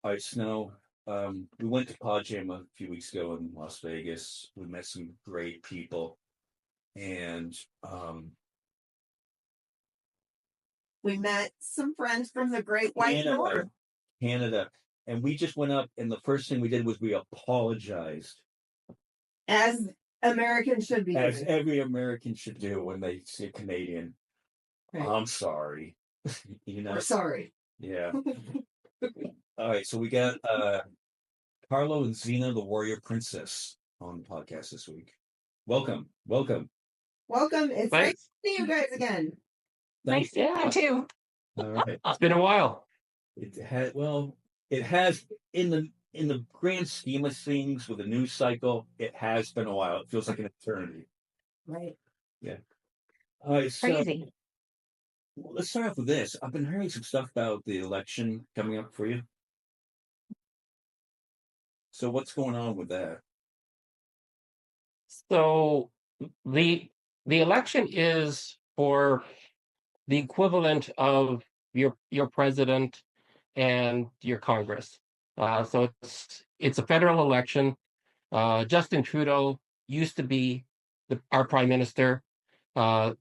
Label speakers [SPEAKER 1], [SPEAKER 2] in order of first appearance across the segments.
[SPEAKER 1] All right, Snow. We went to Pod Jam a few weeks ago in Las Vegas. We met some great people, and
[SPEAKER 2] We met some friends from the Great White North.
[SPEAKER 1] Canada, and we just went up, and the first thing we did was we apologized,
[SPEAKER 2] as Americans should be
[SPEAKER 1] as
[SPEAKER 2] doing.
[SPEAKER 1] every American should do when they say Canadian.
[SPEAKER 2] Right.
[SPEAKER 1] I'm sorry.
[SPEAKER 2] We're sorry.
[SPEAKER 1] Yeah. All right, so we got Carlo and Xena, the Warrior Princess, on the podcast this week. Welcome.
[SPEAKER 2] Welcome. It's nice to see you guys again.
[SPEAKER 3] Nice to see you too.
[SPEAKER 1] All right.
[SPEAKER 3] It's been a while.
[SPEAKER 1] It has in the grand scheme of things with the news cycle, it has been a while. It feels like an eternity.
[SPEAKER 2] Right.
[SPEAKER 1] Yeah. All right, so
[SPEAKER 3] Crazy.
[SPEAKER 1] let's start off with this. I've been hearing some stuff about the election coming up for you. So what's going on with that?
[SPEAKER 3] So the election is for the equivalent of your president and your Congress. So it's a federal election. Justin Trudeau used to be our prime minister.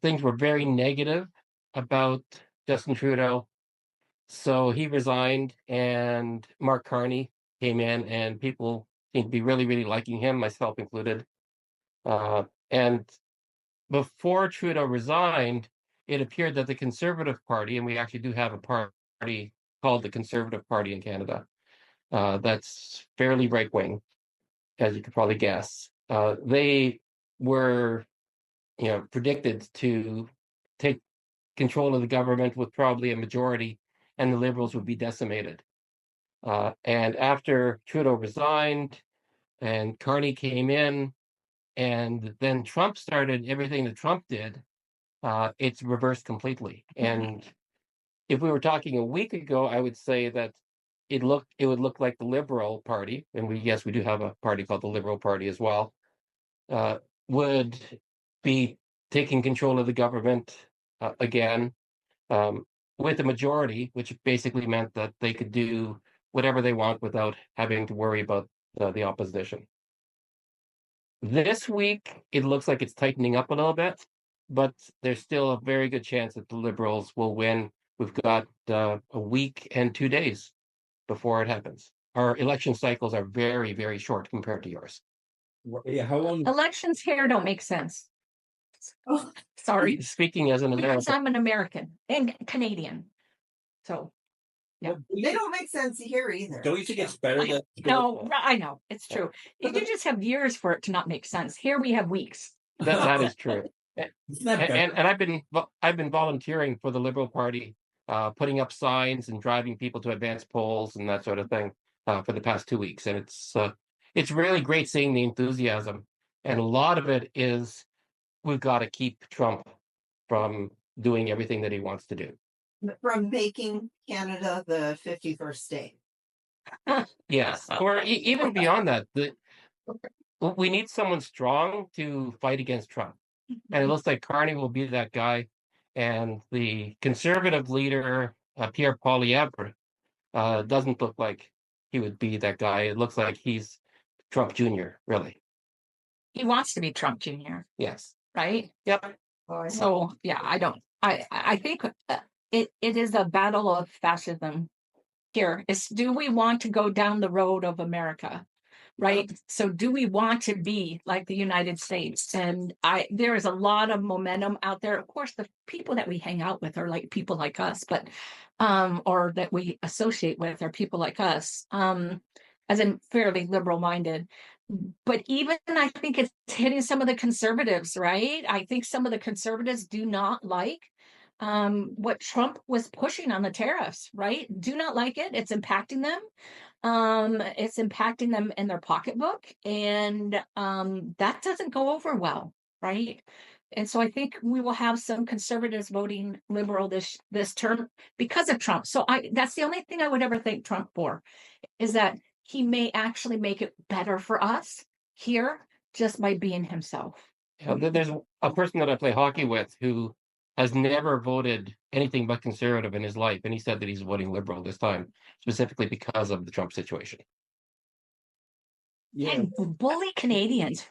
[SPEAKER 3] Things were very negative about Justin Trudeau, so he resigned, and Mark Carney came in, and people seem to be really, really liking him, myself included. And before Trudeau resigned, it appeared that the Conservative Party, and we actually do have a party called the Conservative Party in Canada, that's fairly right-wing, as you could probably guess. They were, predicted to take control of the government with probably a majority, and the Liberals would be decimated. And after Trudeau resigned and Carney came in, and then Trump started everything that Trump did, it's reversed completely. And if we were talking a week ago, I would say that it would look like the Liberal Party, and we do have a party called the Liberal Party as well, would be taking control of the government again, with a majority, which basically meant that they could do whatever they want without having to worry about the opposition. This week, it looks like it's tightening up a little bit, but there's still a very good chance that the Liberals will win. We've got a week and 2 days before it happens. Our election cycles are very, very short compared to yours.
[SPEAKER 1] Yeah, how long?
[SPEAKER 4] Elections here don't make sense.
[SPEAKER 2] Oh,
[SPEAKER 4] sorry.
[SPEAKER 3] Speaking as an
[SPEAKER 4] Because
[SPEAKER 3] American,
[SPEAKER 4] I'm an American and Canadian. So, yeah.
[SPEAKER 2] They don't make sense here either.
[SPEAKER 1] Don't you think it's better that?
[SPEAKER 4] No, I know. It's true. You just have years for it to not make sense. Here we have weeks.
[SPEAKER 3] that is true.
[SPEAKER 1] Isn't that better?
[SPEAKER 3] And I've been volunteering for the Liberal Party, putting up signs and driving people to advance polls and that sort of thing for the past 2 weeks, and it's really great seeing the enthusiasm. And a lot of it is we've got to keep Trump from doing everything that he wants to do.
[SPEAKER 2] From making Canada the 51st state.
[SPEAKER 3] Yes, or even beyond that, we need someone strong to fight against Trump. And it looks like Carney will be that guy. And the Conservative leader, Pierre Poilievre, doesn't look like he would be that guy. It looks like he's Trump Jr., really.
[SPEAKER 4] He wants to be Trump Jr.
[SPEAKER 3] Yes.
[SPEAKER 4] Right?
[SPEAKER 3] Yep.
[SPEAKER 4] So, yeah, I think it is a battle of fascism here. Do we want to go down the road of America? Right. So do we want to be like the United States? And there is a lot of momentum out there. Of course, the people that we hang out with are like people like us, but or that we associate with are people like us, as in fairly liberal minded. But even I think it's hitting some of the conservatives, right? I think some of the conservatives do not like what Trump was pushing on the tariffs, right? Do not like it. It's impacting them. It's impacting them in their pocketbook, and that doesn't go over well, right? And so I think we will have some conservatives voting liberal this term because of Trump. So that's the only thing I would ever thank Trump for, is that he may actually make it better for us here just by being himself.
[SPEAKER 3] There's a person that I play hockey with who has never voted anything but conservative in his life, and he said that he's voting liberal this time, specifically because of the Trump situation.
[SPEAKER 1] Yeah,
[SPEAKER 4] And bully Canadians.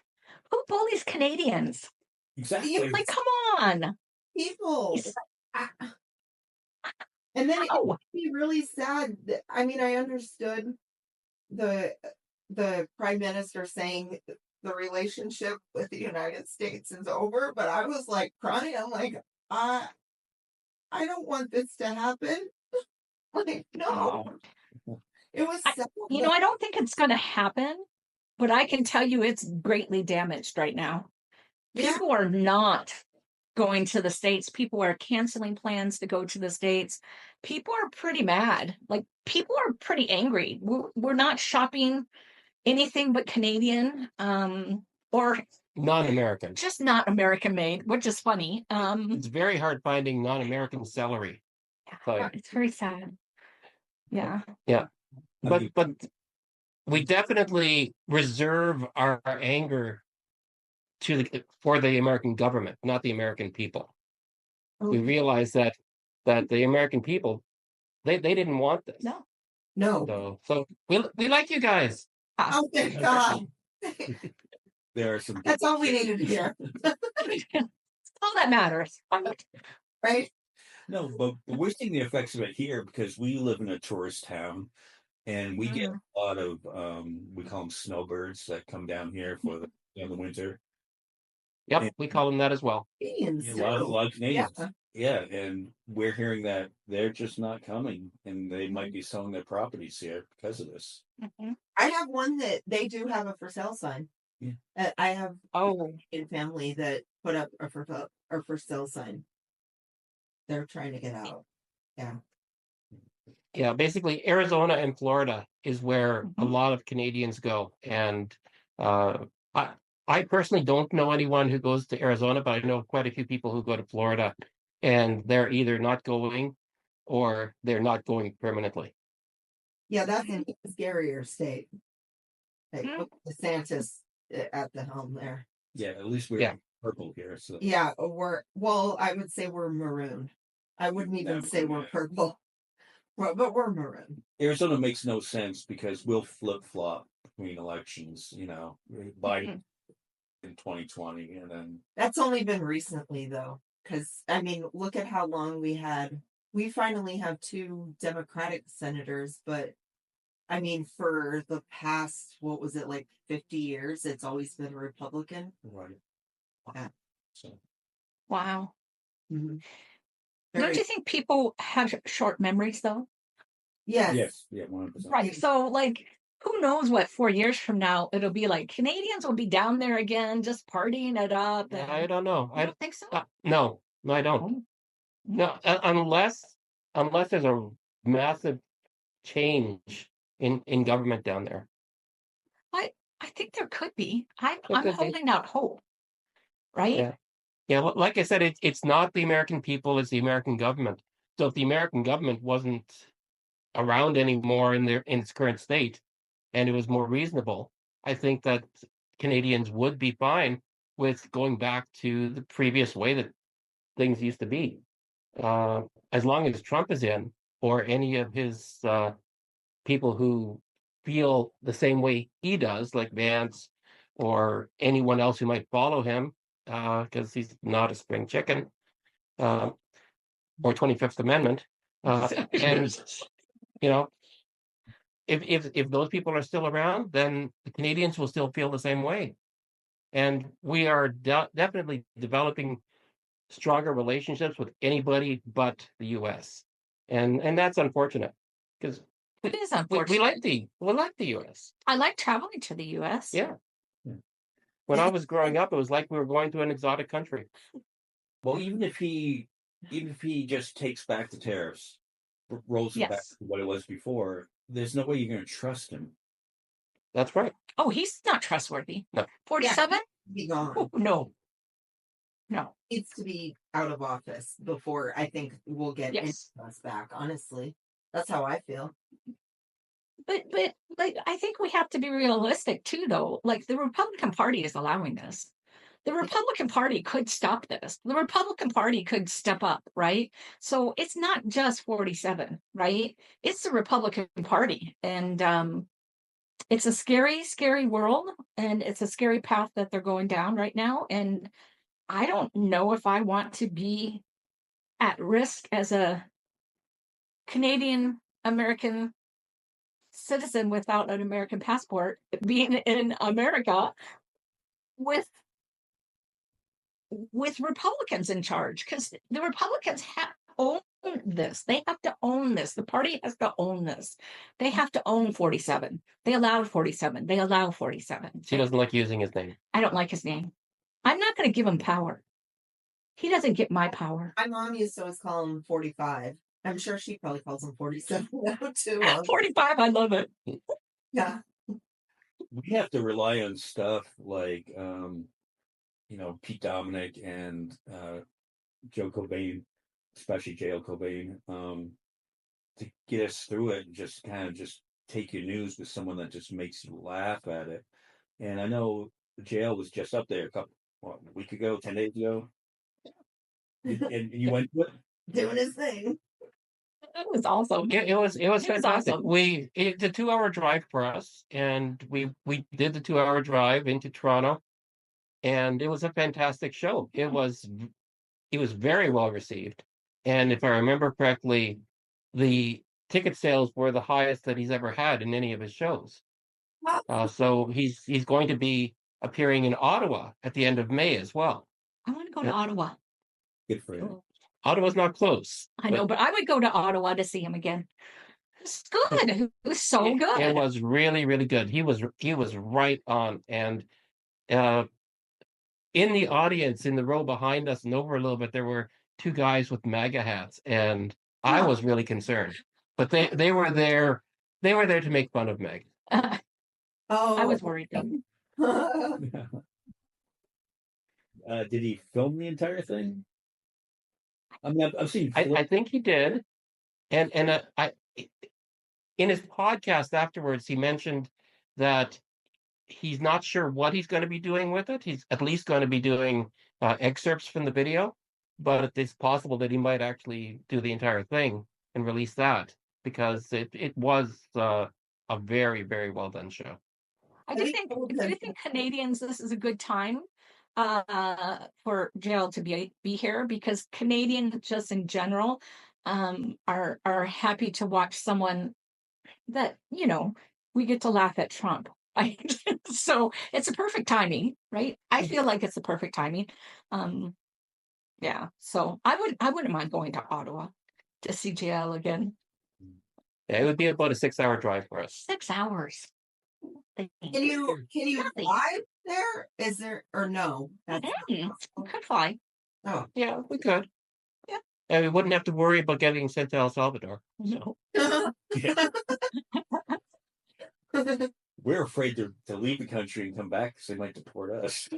[SPEAKER 4] Who bullies Canadians?
[SPEAKER 1] exactly.
[SPEAKER 4] Like, come on.
[SPEAKER 2] People.
[SPEAKER 4] He's-
[SPEAKER 2] And then it
[SPEAKER 4] Ow.
[SPEAKER 2] would be really sad. I mean, I understood the prime minister saying the relationship with the United States is over, but I was like crying. I'm like, I don't want this to happen. Like, no. It was sad.
[SPEAKER 4] I don't think it's going to happen, but I can tell you it's greatly damaged right now.
[SPEAKER 2] Yeah.
[SPEAKER 4] People are not going to the States. People are canceling plans to go to the States. People are pretty mad. Like, people are pretty angry. We're not shopping anything but Canadian, or
[SPEAKER 3] Non-American.
[SPEAKER 4] just not American made, which is funny.
[SPEAKER 3] It's very hard finding non-American celery. So,
[SPEAKER 4] It's very sad. Yeah.
[SPEAKER 3] but we definitely reserve our anger for the American government, not the American people. We realize that the American people, they didn't want this.
[SPEAKER 2] No.
[SPEAKER 3] So we like you guys.
[SPEAKER 2] Oh, thank God.
[SPEAKER 1] There are some.
[SPEAKER 2] That's all we needed to hear.
[SPEAKER 4] All that matters.
[SPEAKER 2] Right?
[SPEAKER 1] No, but we're seeing the effects of it here because we live in a tourist town, and we get a lot of we call them snowbirds that come down here for in the winter.
[SPEAKER 3] Yep,
[SPEAKER 1] And
[SPEAKER 3] we call them that as well.
[SPEAKER 1] a lot of Canadians. Yeah, and we're hearing that they're just not coming, and they might be selling their properties here because of this.
[SPEAKER 2] I have one that they do have a for sale sign.
[SPEAKER 1] Yeah.
[SPEAKER 2] I have
[SPEAKER 4] Oh,
[SPEAKER 2] a family that put up a for sale sign. They're trying to get out. Yeah.
[SPEAKER 3] Yeah, basically Arizona and Florida is where a lot of Canadians go. And I personally don't know anyone who goes to Arizona, but I know quite a few people who go to Florida, and they're either not going or they're not going permanently.
[SPEAKER 2] Yeah, that's a scarier state. Like, with DeSantis at the helm there.
[SPEAKER 1] Yeah, at least we're purple here. So
[SPEAKER 2] Yeah, I would say we're maroon. I wouldn't even say we're purple. But we're maroon.
[SPEAKER 1] Arizona makes no sense because we'll flip flop between elections. Biden in 2020, and then
[SPEAKER 2] That's only been recently though, because I mean, look at how long we had. We finally have 2 Democratic senators, but I mean, for the past, what was it, like 50 years, it's always been Republican.
[SPEAKER 1] right.
[SPEAKER 2] Yeah.
[SPEAKER 1] So
[SPEAKER 4] wow.
[SPEAKER 2] Mm-hmm.
[SPEAKER 4] Don't you think people have short memories though?
[SPEAKER 2] Yes.
[SPEAKER 1] yeah, 100%.
[SPEAKER 4] Right. So, like, who knows what 4 years from now it'll be like? Canadians will be down there again, just partying it up.
[SPEAKER 3] I don't know.
[SPEAKER 4] I don't think so.
[SPEAKER 3] No, I don't. No, unless there's a massive change in government down there.
[SPEAKER 4] I think there could be. I'm
[SPEAKER 3] could be.
[SPEAKER 4] holding out hope. Right?
[SPEAKER 3] Yeah. Like I said, it's not the American people; it's the American government. So if the American government wasn't around anymore in its current state, and it was more reasonable, I think that Canadians would be fine with going back to the previous way that things used to be. As long as Trump is in, or any of his people who feel the same way he does, like Vance or anyone else who might follow him, because he's not a spring chicken, or 25th Amendment. And, if those people are still around, then the Canadians will still feel the same way. And we are definitely developing stronger relationships with anybody but the U.S. And that's unfortunate because
[SPEAKER 4] It is
[SPEAKER 3] we
[SPEAKER 4] unfortunate.
[SPEAKER 3] like the U.S.
[SPEAKER 4] I like traveling to the U.S.
[SPEAKER 3] Yeah. When I was growing up, it was like we were going to an exotic country.
[SPEAKER 1] Well, even if he just takes back the tariffs, rolls it back to what it was before, there's no way you're going to trust him.
[SPEAKER 3] That's right.
[SPEAKER 4] Oh, he's not trustworthy.
[SPEAKER 3] No.
[SPEAKER 4] 47?
[SPEAKER 2] Be gone.
[SPEAKER 4] Oh, no.
[SPEAKER 2] Needs to be out of office before I think we'll get
[SPEAKER 4] Yes.
[SPEAKER 2] us back. Honestly, that's how I feel.
[SPEAKER 4] But like, I think we have to be realistic too, though. Like, the Republican Party is allowing this. The Republican Party could stop this. The Republican Party could step up, right? So it's not just 47, right? It's the Republican Party. And it's a scary, scary world. And it's a scary path that they're going down right now. And I don't know if I want to be at risk as a Canadian American citizen without an American passport, being in America with Republicans in charge, because the Republicans own this. They have to own this. The party has to own this. They have to own 47. They allowed 47. They allow 47.
[SPEAKER 3] She doesn't like using his name.
[SPEAKER 4] I don't like his name. I'm not going to give him power. He doesn't get my power.
[SPEAKER 2] My mom used to always call him 45. I'm sure she probably calls him 47 now too.
[SPEAKER 4] 45, I love it.
[SPEAKER 2] Yeah.
[SPEAKER 1] We have to rely on stuff like, Pete Dominick and Joe Cauvin, especially J.L. Cauvin, to get us through it and just kind of just take your news with someone that just makes you laugh at it. And I know JL was just up there a week ago, 10 days ago. And you went to it?
[SPEAKER 2] Doing his thing.
[SPEAKER 4] It was awesome.
[SPEAKER 3] It was fantastic.
[SPEAKER 4] awesome.
[SPEAKER 3] It's a 2-hour drive for us, and we did the 2-hour drive into Toronto, and it was a fantastic show. It was very well received, and if I remember correctly, the ticket sales were the highest that he's ever had in any of his shows. So he's going to be appearing in Ottawa at the end of May as well.
[SPEAKER 4] I want to go to Ottawa.
[SPEAKER 1] Good for him.
[SPEAKER 3] Ottawa's not close.
[SPEAKER 4] I know, but I would go to Ottawa to see him again. It's good. It was so good.
[SPEAKER 3] It was really, really good. He was right on. And in the audience, in the row behind us and over a little bit, there were 2 guys with MAGA hats, and I was really concerned. But they were there. They were there to make fun of Meg.
[SPEAKER 4] I was worried though.
[SPEAKER 1] Did he film the entire thing? I mean, I've seen.
[SPEAKER 3] I think he did, and in his podcast afterwards, he mentioned that he's not sure what he's going to be doing with it. He's at least going to be doing excerpts from the video, but it's possible that he might actually do the entire thing and release that, because it was a very, very well done show.
[SPEAKER 4] I do think Canadians, this is a good time for Jill to be here, because Canadians just in general are happy to watch someone that, we get to laugh at Trump. Right? So it's a perfect timing, right? I feel like it's the perfect timing. Yeah. So I wouldn't mind going to Ottawa to see JL again.
[SPEAKER 3] Yeah, it would be about a 6-hour drive for us.
[SPEAKER 4] 6 hours.
[SPEAKER 2] Can you fly there? Is there, or no?
[SPEAKER 4] We could fly.
[SPEAKER 2] Oh,
[SPEAKER 3] Yeah, we could.
[SPEAKER 4] Yeah.
[SPEAKER 3] And we wouldn't have to worry about getting sent to El Salvador.
[SPEAKER 4] No.
[SPEAKER 1] Yeah. We're afraid to leave the country and come back because they might deport us.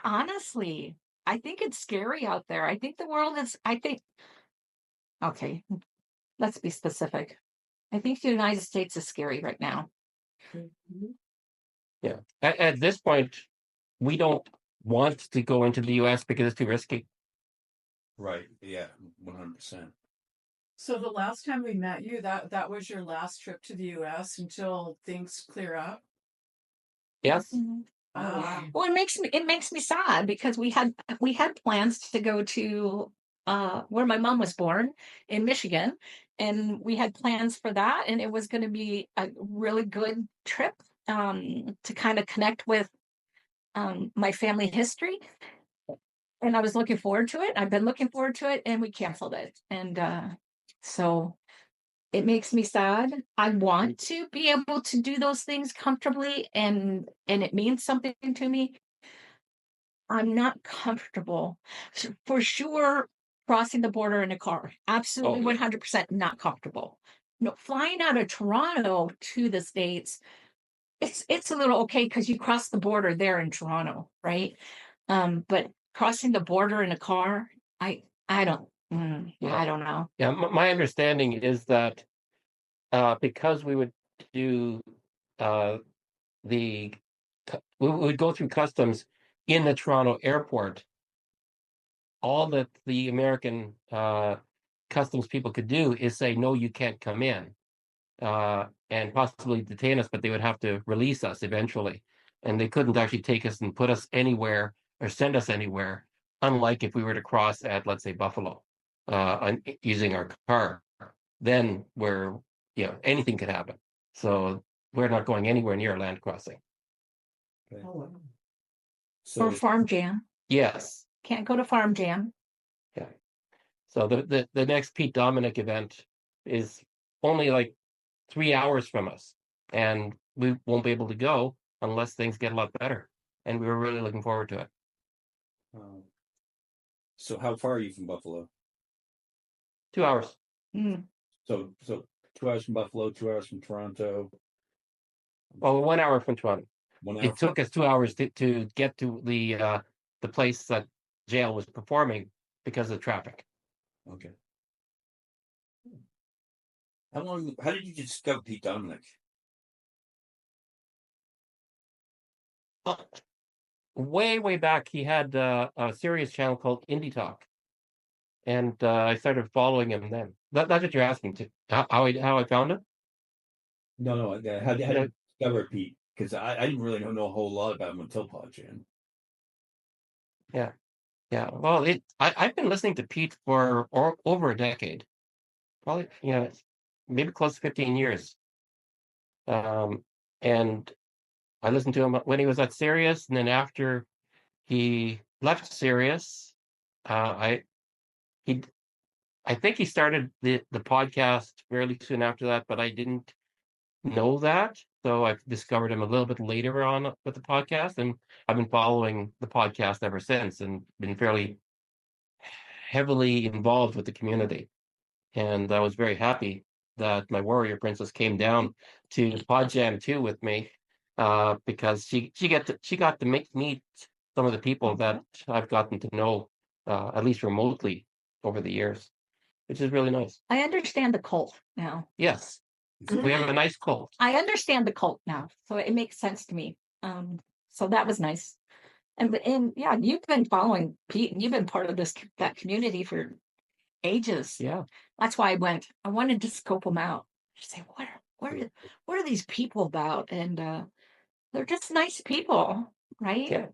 [SPEAKER 4] Honestly, I think it's scary out there. I think the world is, okay, let's be specific. I think the United States is scary right now.
[SPEAKER 3] Yeah. At this point, we don't want to go into the U.S. because it's too risky.
[SPEAKER 1] Right. Yeah. 100%.
[SPEAKER 5] So the last time we met you, that was your last trip to the U.S. until things clear up?
[SPEAKER 3] Yes.
[SPEAKER 4] Mm-hmm.
[SPEAKER 5] Oh, wow.
[SPEAKER 4] Well, it makes me sad, because we had plans to go to where my mom was born in Michigan, and we had plans for that, and it was going to be a really good trip to kind of connect with my family history, and I was looking forward to it. I've been looking forward to it, and we canceled it, and so it makes me sad. I want to be able to do those things comfortably, and it means something to me. I'm not comfortable, for sure, crossing the border in a car. Absolutely, 100% not comfortable. No, flying out of Toronto to the States, it's a little okay because you cross the border there in Toronto, right? But crossing the border in a car, I don't. I don't know.
[SPEAKER 3] Yeah, my understanding is that because we would do the we would go through customs in the Toronto airport. All that the American customs people could do is say, no, you can't come in, and possibly detain us, but they would have to release us eventually. And they couldn't actually take us and put us anywhere or send us anywhere, unlike if we were to cross at, let's say, Buffalo, using our car. Then anything could happen. So we're not going anywhere near a land crossing.
[SPEAKER 1] Okay.
[SPEAKER 2] Oh, wow.
[SPEAKER 4] Or
[SPEAKER 1] So
[SPEAKER 4] Farm Jam.
[SPEAKER 3] Yes.
[SPEAKER 4] Can't go to Farm Jam.
[SPEAKER 3] Yeah. So the next Pete Dominick event is only like 3 hours from us, and we won't be able to go unless things get a lot better. And we were really looking forward to it.
[SPEAKER 1] so how far are you from Buffalo?
[SPEAKER 3] 2 hours.
[SPEAKER 4] Mm.
[SPEAKER 1] So 2 hours from Buffalo, 2 hours from Toronto.
[SPEAKER 3] Well, 1 hour from Toronto.
[SPEAKER 1] 1 hour.
[SPEAKER 3] It took us 2 hours to get to the place that jail was performing because of traffic.
[SPEAKER 1] Okay. How did you discover Pete Dominick?
[SPEAKER 3] Way back, he had a serious channel called Indie Talk, and I started following him then. That's what you're asking to how I found him.
[SPEAKER 1] No. How did you discover Pete? Because I didn't really know a whole lot about him until PodJam.
[SPEAKER 3] Yeah. Well, I've been listening to Pete for over a decade, probably maybe close to 15 years. And I listened to him when he was at Sirius, and then after he left Sirius, I think he started the podcast fairly soon after that, but I didn't know that. So I've discovered him a little bit later on with the podcast, and I've been following the podcast ever since and been fairly heavily involved with the community. And I was very happy that my warrior princess came down to PodJam 2 with me, because she got to meet some of the people that I've gotten to know, at least remotely, over the years, which is really nice.
[SPEAKER 4] I understand the cult now.
[SPEAKER 3] Yes, we have a nice cult.
[SPEAKER 4] I understand the cult now, so it makes sense to me. So that was nice. And yeah, you've been following Pete, and you've been part of that community for ages.
[SPEAKER 3] Yeah.
[SPEAKER 4] That's why I wanted to scope them out. Say, what are these people about? And they're just nice people, right?
[SPEAKER 3] Yeah.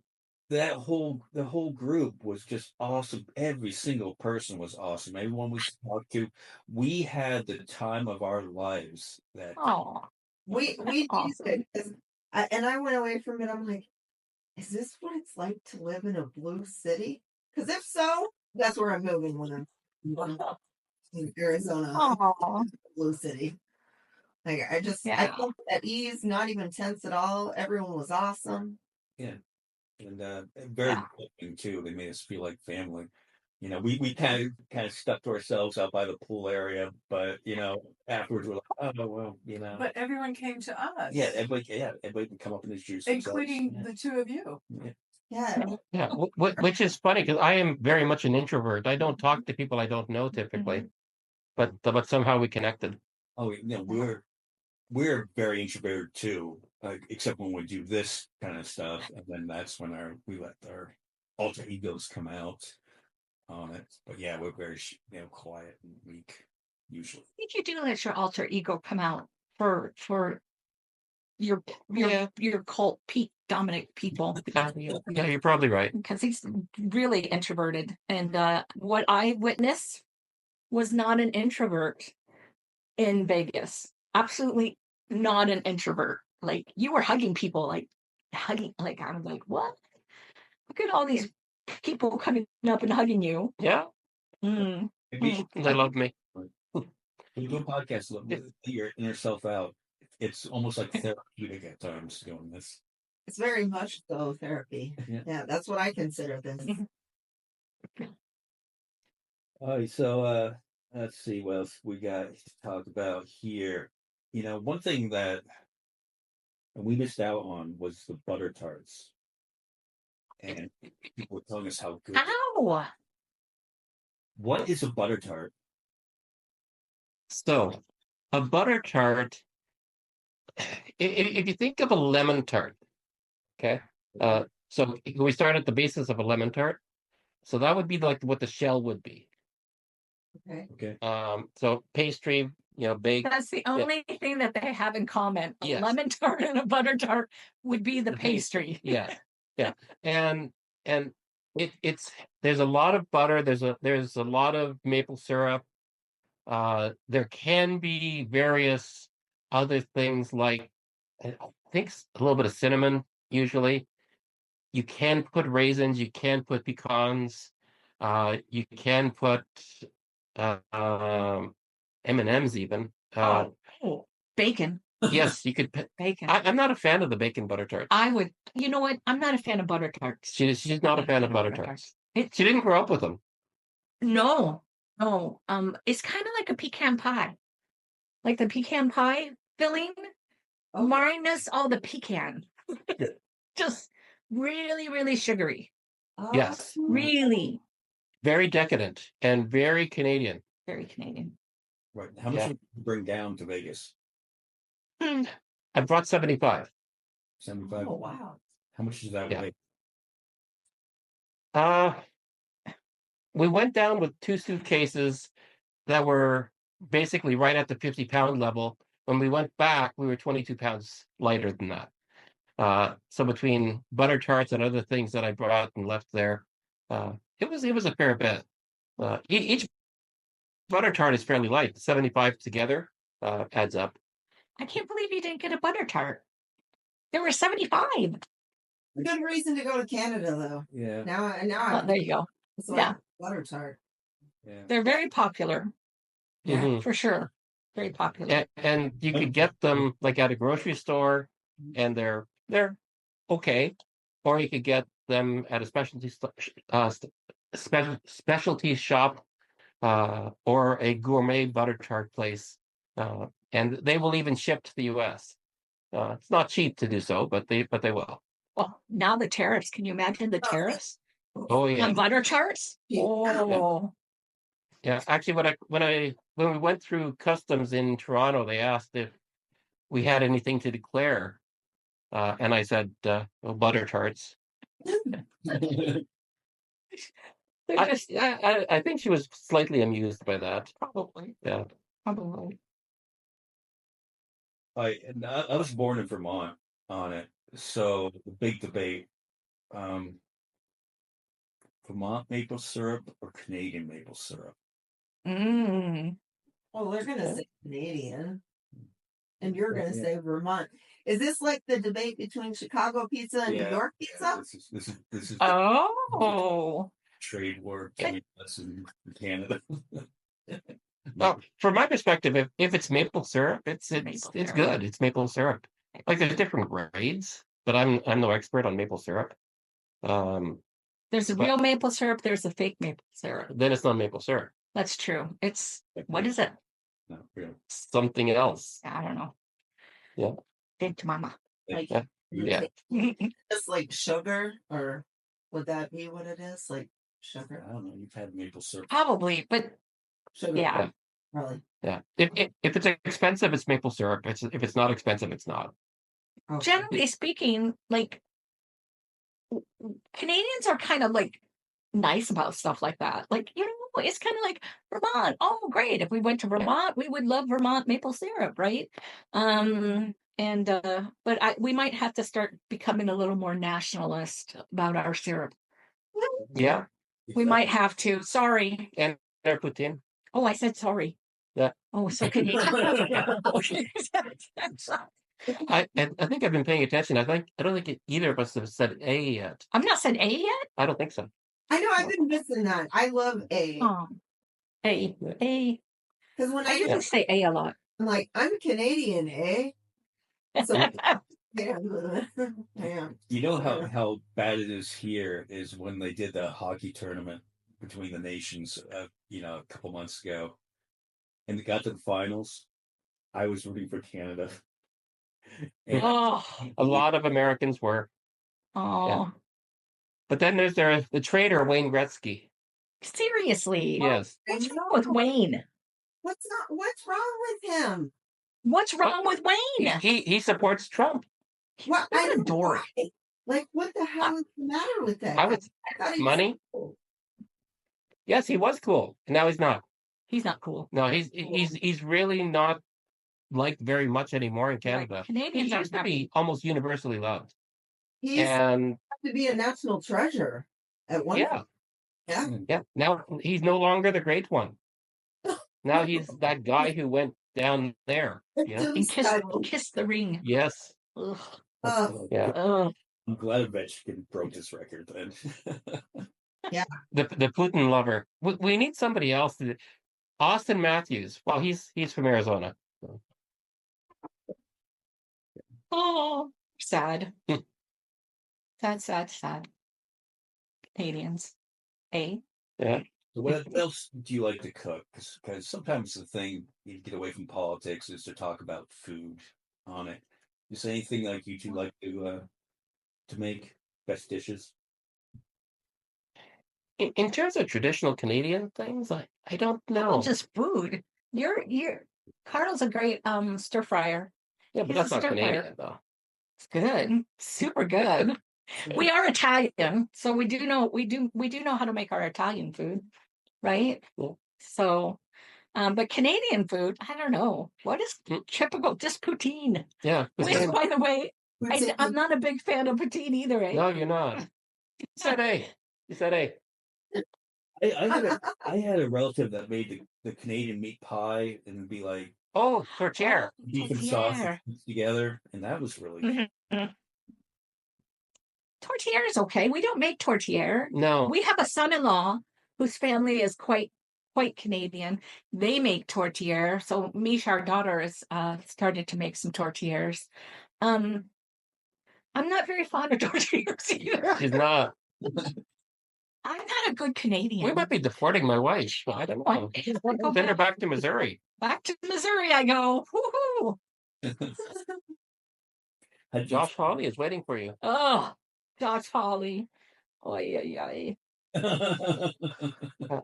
[SPEAKER 1] The whole group was just awesome. Every single person was awesome. Everyone we talked to, we had the time of our lives.
[SPEAKER 4] Oh,
[SPEAKER 2] We
[SPEAKER 4] awesome.
[SPEAKER 2] did, 'cause and I went away from it. I'm like, is this what it's like to live in a blue city? Because if so, that's where I'm moving when I'm in Arizona,
[SPEAKER 4] Oh,
[SPEAKER 2] blue city. Like I
[SPEAKER 4] yeah.
[SPEAKER 2] felt at ease, not even tense at all. Everyone was awesome.
[SPEAKER 1] Yeah, and very
[SPEAKER 4] Yeah.
[SPEAKER 1] welcoming too. They made us feel like family. We kind of stuck to ourselves out by the pool area, but afterwards we're like, oh well,
[SPEAKER 5] But everyone came to us.
[SPEAKER 1] Yeah, everybody can come up and introduce
[SPEAKER 5] including
[SPEAKER 1] themselves.
[SPEAKER 5] the two of you.
[SPEAKER 2] Yeah.
[SPEAKER 3] Yeah, which is funny because I am very much an introvert. I don't talk to people I don't know typically, but somehow we connected.
[SPEAKER 1] Oh, we're very introverted too, except when we do this kind of stuff, and then that's when we let our alter egos come out on it. But yeah, we're very quiet and weak usually.
[SPEAKER 4] What did you do let your alter ego come out for your cult Pete Dominick people?
[SPEAKER 3] Yeah, you're probably right.
[SPEAKER 4] Because he's really introverted, and what I witnessed was not an introvert in Vegas. Absolutely not an introvert. Like you were hugging people, like I'm like, what? Look at all these people coming up and hugging you.
[SPEAKER 3] Yeah,
[SPEAKER 4] Mm.
[SPEAKER 1] Maybe
[SPEAKER 3] they love me.
[SPEAKER 1] we do a podcast, let your inner self out. It's almost like therapeutic at times doing this.
[SPEAKER 2] It's very much so therapy. Yeah, that's what I consider this.
[SPEAKER 1] All right, so let's see what else we got to talk about here. One thing that we missed out on was the butter tarts, and people were telling us how good.
[SPEAKER 4] Ow!
[SPEAKER 1] What is a butter tart?
[SPEAKER 3] So, a butter tart. If you think of a lemon tart, okay, So we start at the basis of a lemon tart. So that would be like what the shell would be.
[SPEAKER 2] Okay.
[SPEAKER 1] Okay.
[SPEAKER 3] So pastry, baked.
[SPEAKER 4] That's the only thing that they have in common. A
[SPEAKER 3] Yes.
[SPEAKER 4] lemon tart and a butter tart would be the pastry.
[SPEAKER 3] Yeah, and it's there's a lot of butter. There's a lot of maple syrup. There can be various other things like I think a little bit of cinnamon. Usually, you can put raisins. You can put pecans. You can put M&Ms even.
[SPEAKER 4] Bacon.
[SPEAKER 3] Yes, you could.
[SPEAKER 4] Bacon.
[SPEAKER 3] I'm not a fan of the bacon butter tarts.
[SPEAKER 4] I would. You know what? I'm not a fan of butter tarts.
[SPEAKER 3] She's not a fan of butter tarts. She didn't grow up with them.
[SPEAKER 4] No. It's kind of like a pecan pie, like the pecan pie filling, minus all the pecan. Just really, really sugary.
[SPEAKER 3] Yes.
[SPEAKER 4] Really.
[SPEAKER 3] Very decadent and very Canadian.
[SPEAKER 4] Very Canadian.
[SPEAKER 1] Right. How much would you bring down to Vegas?
[SPEAKER 3] I brought 75.
[SPEAKER 1] 75.
[SPEAKER 2] Oh wow.
[SPEAKER 1] How much is that?
[SPEAKER 3] Yeah. We went down with 2 suitcases that were basically right at the 50-pound level. When we went back, we were 22 pounds lighter than that. So between butter tarts and other things that I brought and left there, it was a fair bit. Each butter tart is fairly light. 75 together adds up.
[SPEAKER 4] I can't believe you didn't get a butter tart. There were 75.
[SPEAKER 2] Good reason to go to Canada, though.
[SPEAKER 1] Yeah.
[SPEAKER 2] Now.
[SPEAKER 4] There you go. Yeah.
[SPEAKER 2] Butter tart.
[SPEAKER 1] Yeah.
[SPEAKER 4] They're very popular. Yeah,
[SPEAKER 3] Mm-hmm.
[SPEAKER 4] for sure. Very popular.
[SPEAKER 3] And you could get them like at a grocery store, and they're okay, or you could get them at a specialty shop or a gourmet butter tart place, and they will even ship to the U.S. It's not cheap to do so, but they will.
[SPEAKER 4] Well, now the tariffs. Can you imagine the tariffs
[SPEAKER 3] Oh yeah,
[SPEAKER 4] on butter tarts? Oh,
[SPEAKER 3] yeah. Actually, when we went through customs in Toronto, they asked if we had anything to declare, and I said, well, butter tarts. I think she was slightly amused by that.
[SPEAKER 4] Probably.
[SPEAKER 3] Yeah.
[SPEAKER 4] Probably.
[SPEAKER 1] I was born in Vermont on it, so the big debate: Vermont maple syrup or Canadian maple syrup.
[SPEAKER 2] Well, they're gonna say Canadian, and you're gonna say Vermont. Is this like the debate between Chicago pizza and New York pizza?
[SPEAKER 1] This is
[SPEAKER 4] Oh.
[SPEAKER 1] trade war between us and Canada.
[SPEAKER 3] Well, from my perspective, if it's maple syrup, it's good. It's maple syrup. Like there's different grades, but I'm no expert on maple syrup.
[SPEAKER 4] There's a real maple syrup. There's a fake maple syrup.
[SPEAKER 3] Then it's not maple syrup.
[SPEAKER 4] That's true. It's what is it?
[SPEAKER 1] No, real.
[SPEAKER 3] Something else.
[SPEAKER 4] I don't know.
[SPEAKER 3] Yeah.
[SPEAKER 4] Big mama.
[SPEAKER 2] Like,
[SPEAKER 3] Yeah.
[SPEAKER 2] Just like sugar, or would that be what it is? Like sugar?
[SPEAKER 1] I don't know. You've had maple syrup.
[SPEAKER 4] Probably, but
[SPEAKER 2] Sugar.
[SPEAKER 4] yeah.
[SPEAKER 2] Really?
[SPEAKER 3] Yeah. If it's expensive, it's maple syrup. If it's not expensive, it's not.
[SPEAKER 2] Okay.
[SPEAKER 4] Generally speaking, like Canadians are kind of like nice about stuff like that. Like, it's kind of like Vermont. Oh, great. If we went to Vermont, we would love Vermont maple syrup, right? But we might have to start becoming a little more nationalist about our syrup.
[SPEAKER 3] Yeah.
[SPEAKER 4] We might have to. Sorry.
[SPEAKER 3] And they're Putin.
[SPEAKER 4] Oh, I said sorry.
[SPEAKER 3] Yeah.
[SPEAKER 4] Oh, so can you?
[SPEAKER 3] I think I've been paying attention. I don't think either of us have said A yet.
[SPEAKER 4] I've not said A yet.
[SPEAKER 3] I don't think so.
[SPEAKER 2] I know I've been missing that. I love A.
[SPEAKER 4] Oh, A.
[SPEAKER 2] Because when
[SPEAKER 4] I usually say A a lot.
[SPEAKER 2] I'm like, I'm Canadian, eh? So yeah.
[SPEAKER 1] You know how bad it is here is when they did the hockey tournament between the nations, a couple months ago, and they got to the finals. I was rooting for Canada. And
[SPEAKER 4] Oh,
[SPEAKER 3] A lot of Americans were.
[SPEAKER 4] oh,
[SPEAKER 3] But then there's the traitor, Wayne Gretzky.
[SPEAKER 4] seriously.
[SPEAKER 3] Yes.
[SPEAKER 4] What's wrong with Wayne?
[SPEAKER 2] What's wrong with him?
[SPEAKER 4] What's wrong with Wayne?
[SPEAKER 3] He supports Trump.
[SPEAKER 2] What?
[SPEAKER 4] What a dork.
[SPEAKER 2] Like, what the hell is the matter with that
[SPEAKER 3] I
[SPEAKER 2] guy?
[SPEAKER 3] was
[SPEAKER 2] I thought he was
[SPEAKER 3] money.
[SPEAKER 2] cool.
[SPEAKER 3] Yes, he was cool. And now he's not.
[SPEAKER 4] He's not cool.
[SPEAKER 3] No, he's really not liked very much anymore in
[SPEAKER 4] Right.
[SPEAKER 3] Canada. He
[SPEAKER 4] Canadians
[SPEAKER 3] used
[SPEAKER 4] aren't
[SPEAKER 3] to be almost universally loved.
[SPEAKER 2] He used
[SPEAKER 3] And
[SPEAKER 2] to be a national treasure at one
[SPEAKER 3] yeah,
[SPEAKER 2] point. Yeah.
[SPEAKER 3] yeah. Now he's no longer the great one. Now he's that guy who went down there. Yeah.
[SPEAKER 4] And kiss the ring.
[SPEAKER 3] Yes.
[SPEAKER 4] Ugh.
[SPEAKER 3] Yeah.
[SPEAKER 4] Ugh.
[SPEAKER 1] I'm glad Ovechkin broke this record then.
[SPEAKER 3] The Putin lover. We need somebody else. Austin Matthews. Well, he's from Arizona. So.
[SPEAKER 4] Oh, sad. Sad. Canadians. Eh?
[SPEAKER 3] Yeah.
[SPEAKER 1] What else do you like to cook? Because sometimes the thing you get away from politics is to talk about food on it. Is there anything like you two like to make best dishes?
[SPEAKER 3] In terms of traditional Canadian things, I don't know.
[SPEAKER 4] Well, just food. You're Carl's a great stir fryer.
[SPEAKER 3] Yeah, but
[SPEAKER 4] He's
[SPEAKER 3] that's
[SPEAKER 4] a
[SPEAKER 3] not
[SPEAKER 4] stir
[SPEAKER 3] Canadian
[SPEAKER 4] fryer.
[SPEAKER 3] though.
[SPEAKER 4] It's good. Super good. We are Italian, so we do know how to make our Italian food, right?
[SPEAKER 3] Yeah.
[SPEAKER 4] So but Canadian food, I don't know. What is typical? Just poutine.
[SPEAKER 3] Yeah.
[SPEAKER 4] Which, by the way,
[SPEAKER 2] Who's it-
[SPEAKER 4] I'm not a big fan of poutine either, eh?
[SPEAKER 3] No, you're not. You said A. You said A.
[SPEAKER 1] I had a relative that made the Canadian meat pie and it'd be like
[SPEAKER 3] Oh, tortilla.
[SPEAKER 1] beef and
[SPEAKER 4] Tortilla.
[SPEAKER 1] sausage mixed together, and that was really
[SPEAKER 4] Mhm. Tortilla is okay. We don't make tortilla.
[SPEAKER 3] No.
[SPEAKER 4] We have a son-in-law whose family is quite Canadian. They make tortilla. So Misha, our daughter, has started to make some tortillas. I'm not very fond of tortillas either.
[SPEAKER 3] She's not.
[SPEAKER 4] I'm not a good Canadian.
[SPEAKER 3] We might be deporting my wife. I don't know.
[SPEAKER 4] Go
[SPEAKER 3] Send her back to Missouri.
[SPEAKER 4] Back to Missouri I go. Woohoo!
[SPEAKER 3] Josh Hawley is waiting for you.
[SPEAKER 4] Oh, Josh Hawley. Oy, oy, oy.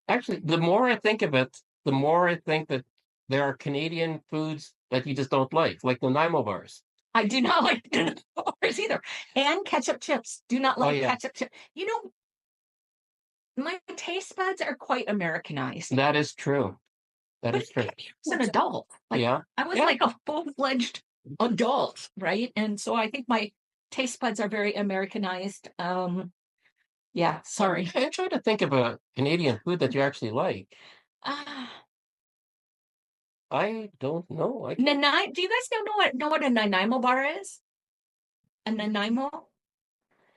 [SPEAKER 3] Actually, the more I think of it, the more I think that there are Canadian foods that you just don't like the Nanaimo bars.
[SPEAKER 4] I do not like bars either. And ketchup chips. Do not like
[SPEAKER 3] yeah.
[SPEAKER 4] ketchup chips. You know, my taste buds are quite Americanized.
[SPEAKER 3] That is true. That is true.
[SPEAKER 4] I was an adult.
[SPEAKER 3] Yeah.
[SPEAKER 4] I was
[SPEAKER 3] Yeah.
[SPEAKER 4] like a full-fledged adult, right? And so I think my taste buds are very Americanized. Yeah, sorry.
[SPEAKER 3] I'm trying to think of a Canadian food that you actually like. I don't know.
[SPEAKER 4] Do you guys know what a Nanaimo bar is? A Nanaimo?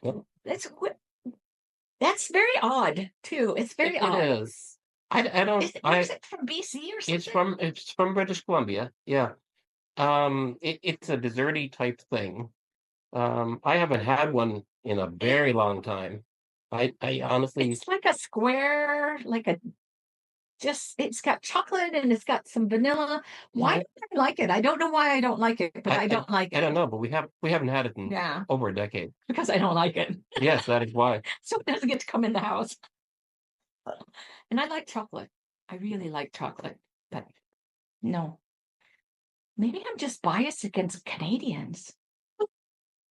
[SPEAKER 3] No.
[SPEAKER 4] That's very odd too. It's very odd.
[SPEAKER 3] It is. I don't.
[SPEAKER 4] Is it from BC or something?
[SPEAKER 3] It's from British Columbia. Yeah. It's a desserty type thing. I haven't had one in a very long time. I honestly.
[SPEAKER 4] It's like a square, it's got chocolate and it's got some vanilla. Why don't I like it? I don't know why I don't like it, but I don't like it.
[SPEAKER 3] I don't know, but we haven't had it in over a decade.
[SPEAKER 4] Because I don't like it.
[SPEAKER 3] Yes, that is why.
[SPEAKER 4] So it doesn't get to come in the house. And I like chocolate. I really like chocolate, but no. Maybe I'm just biased against Canadians.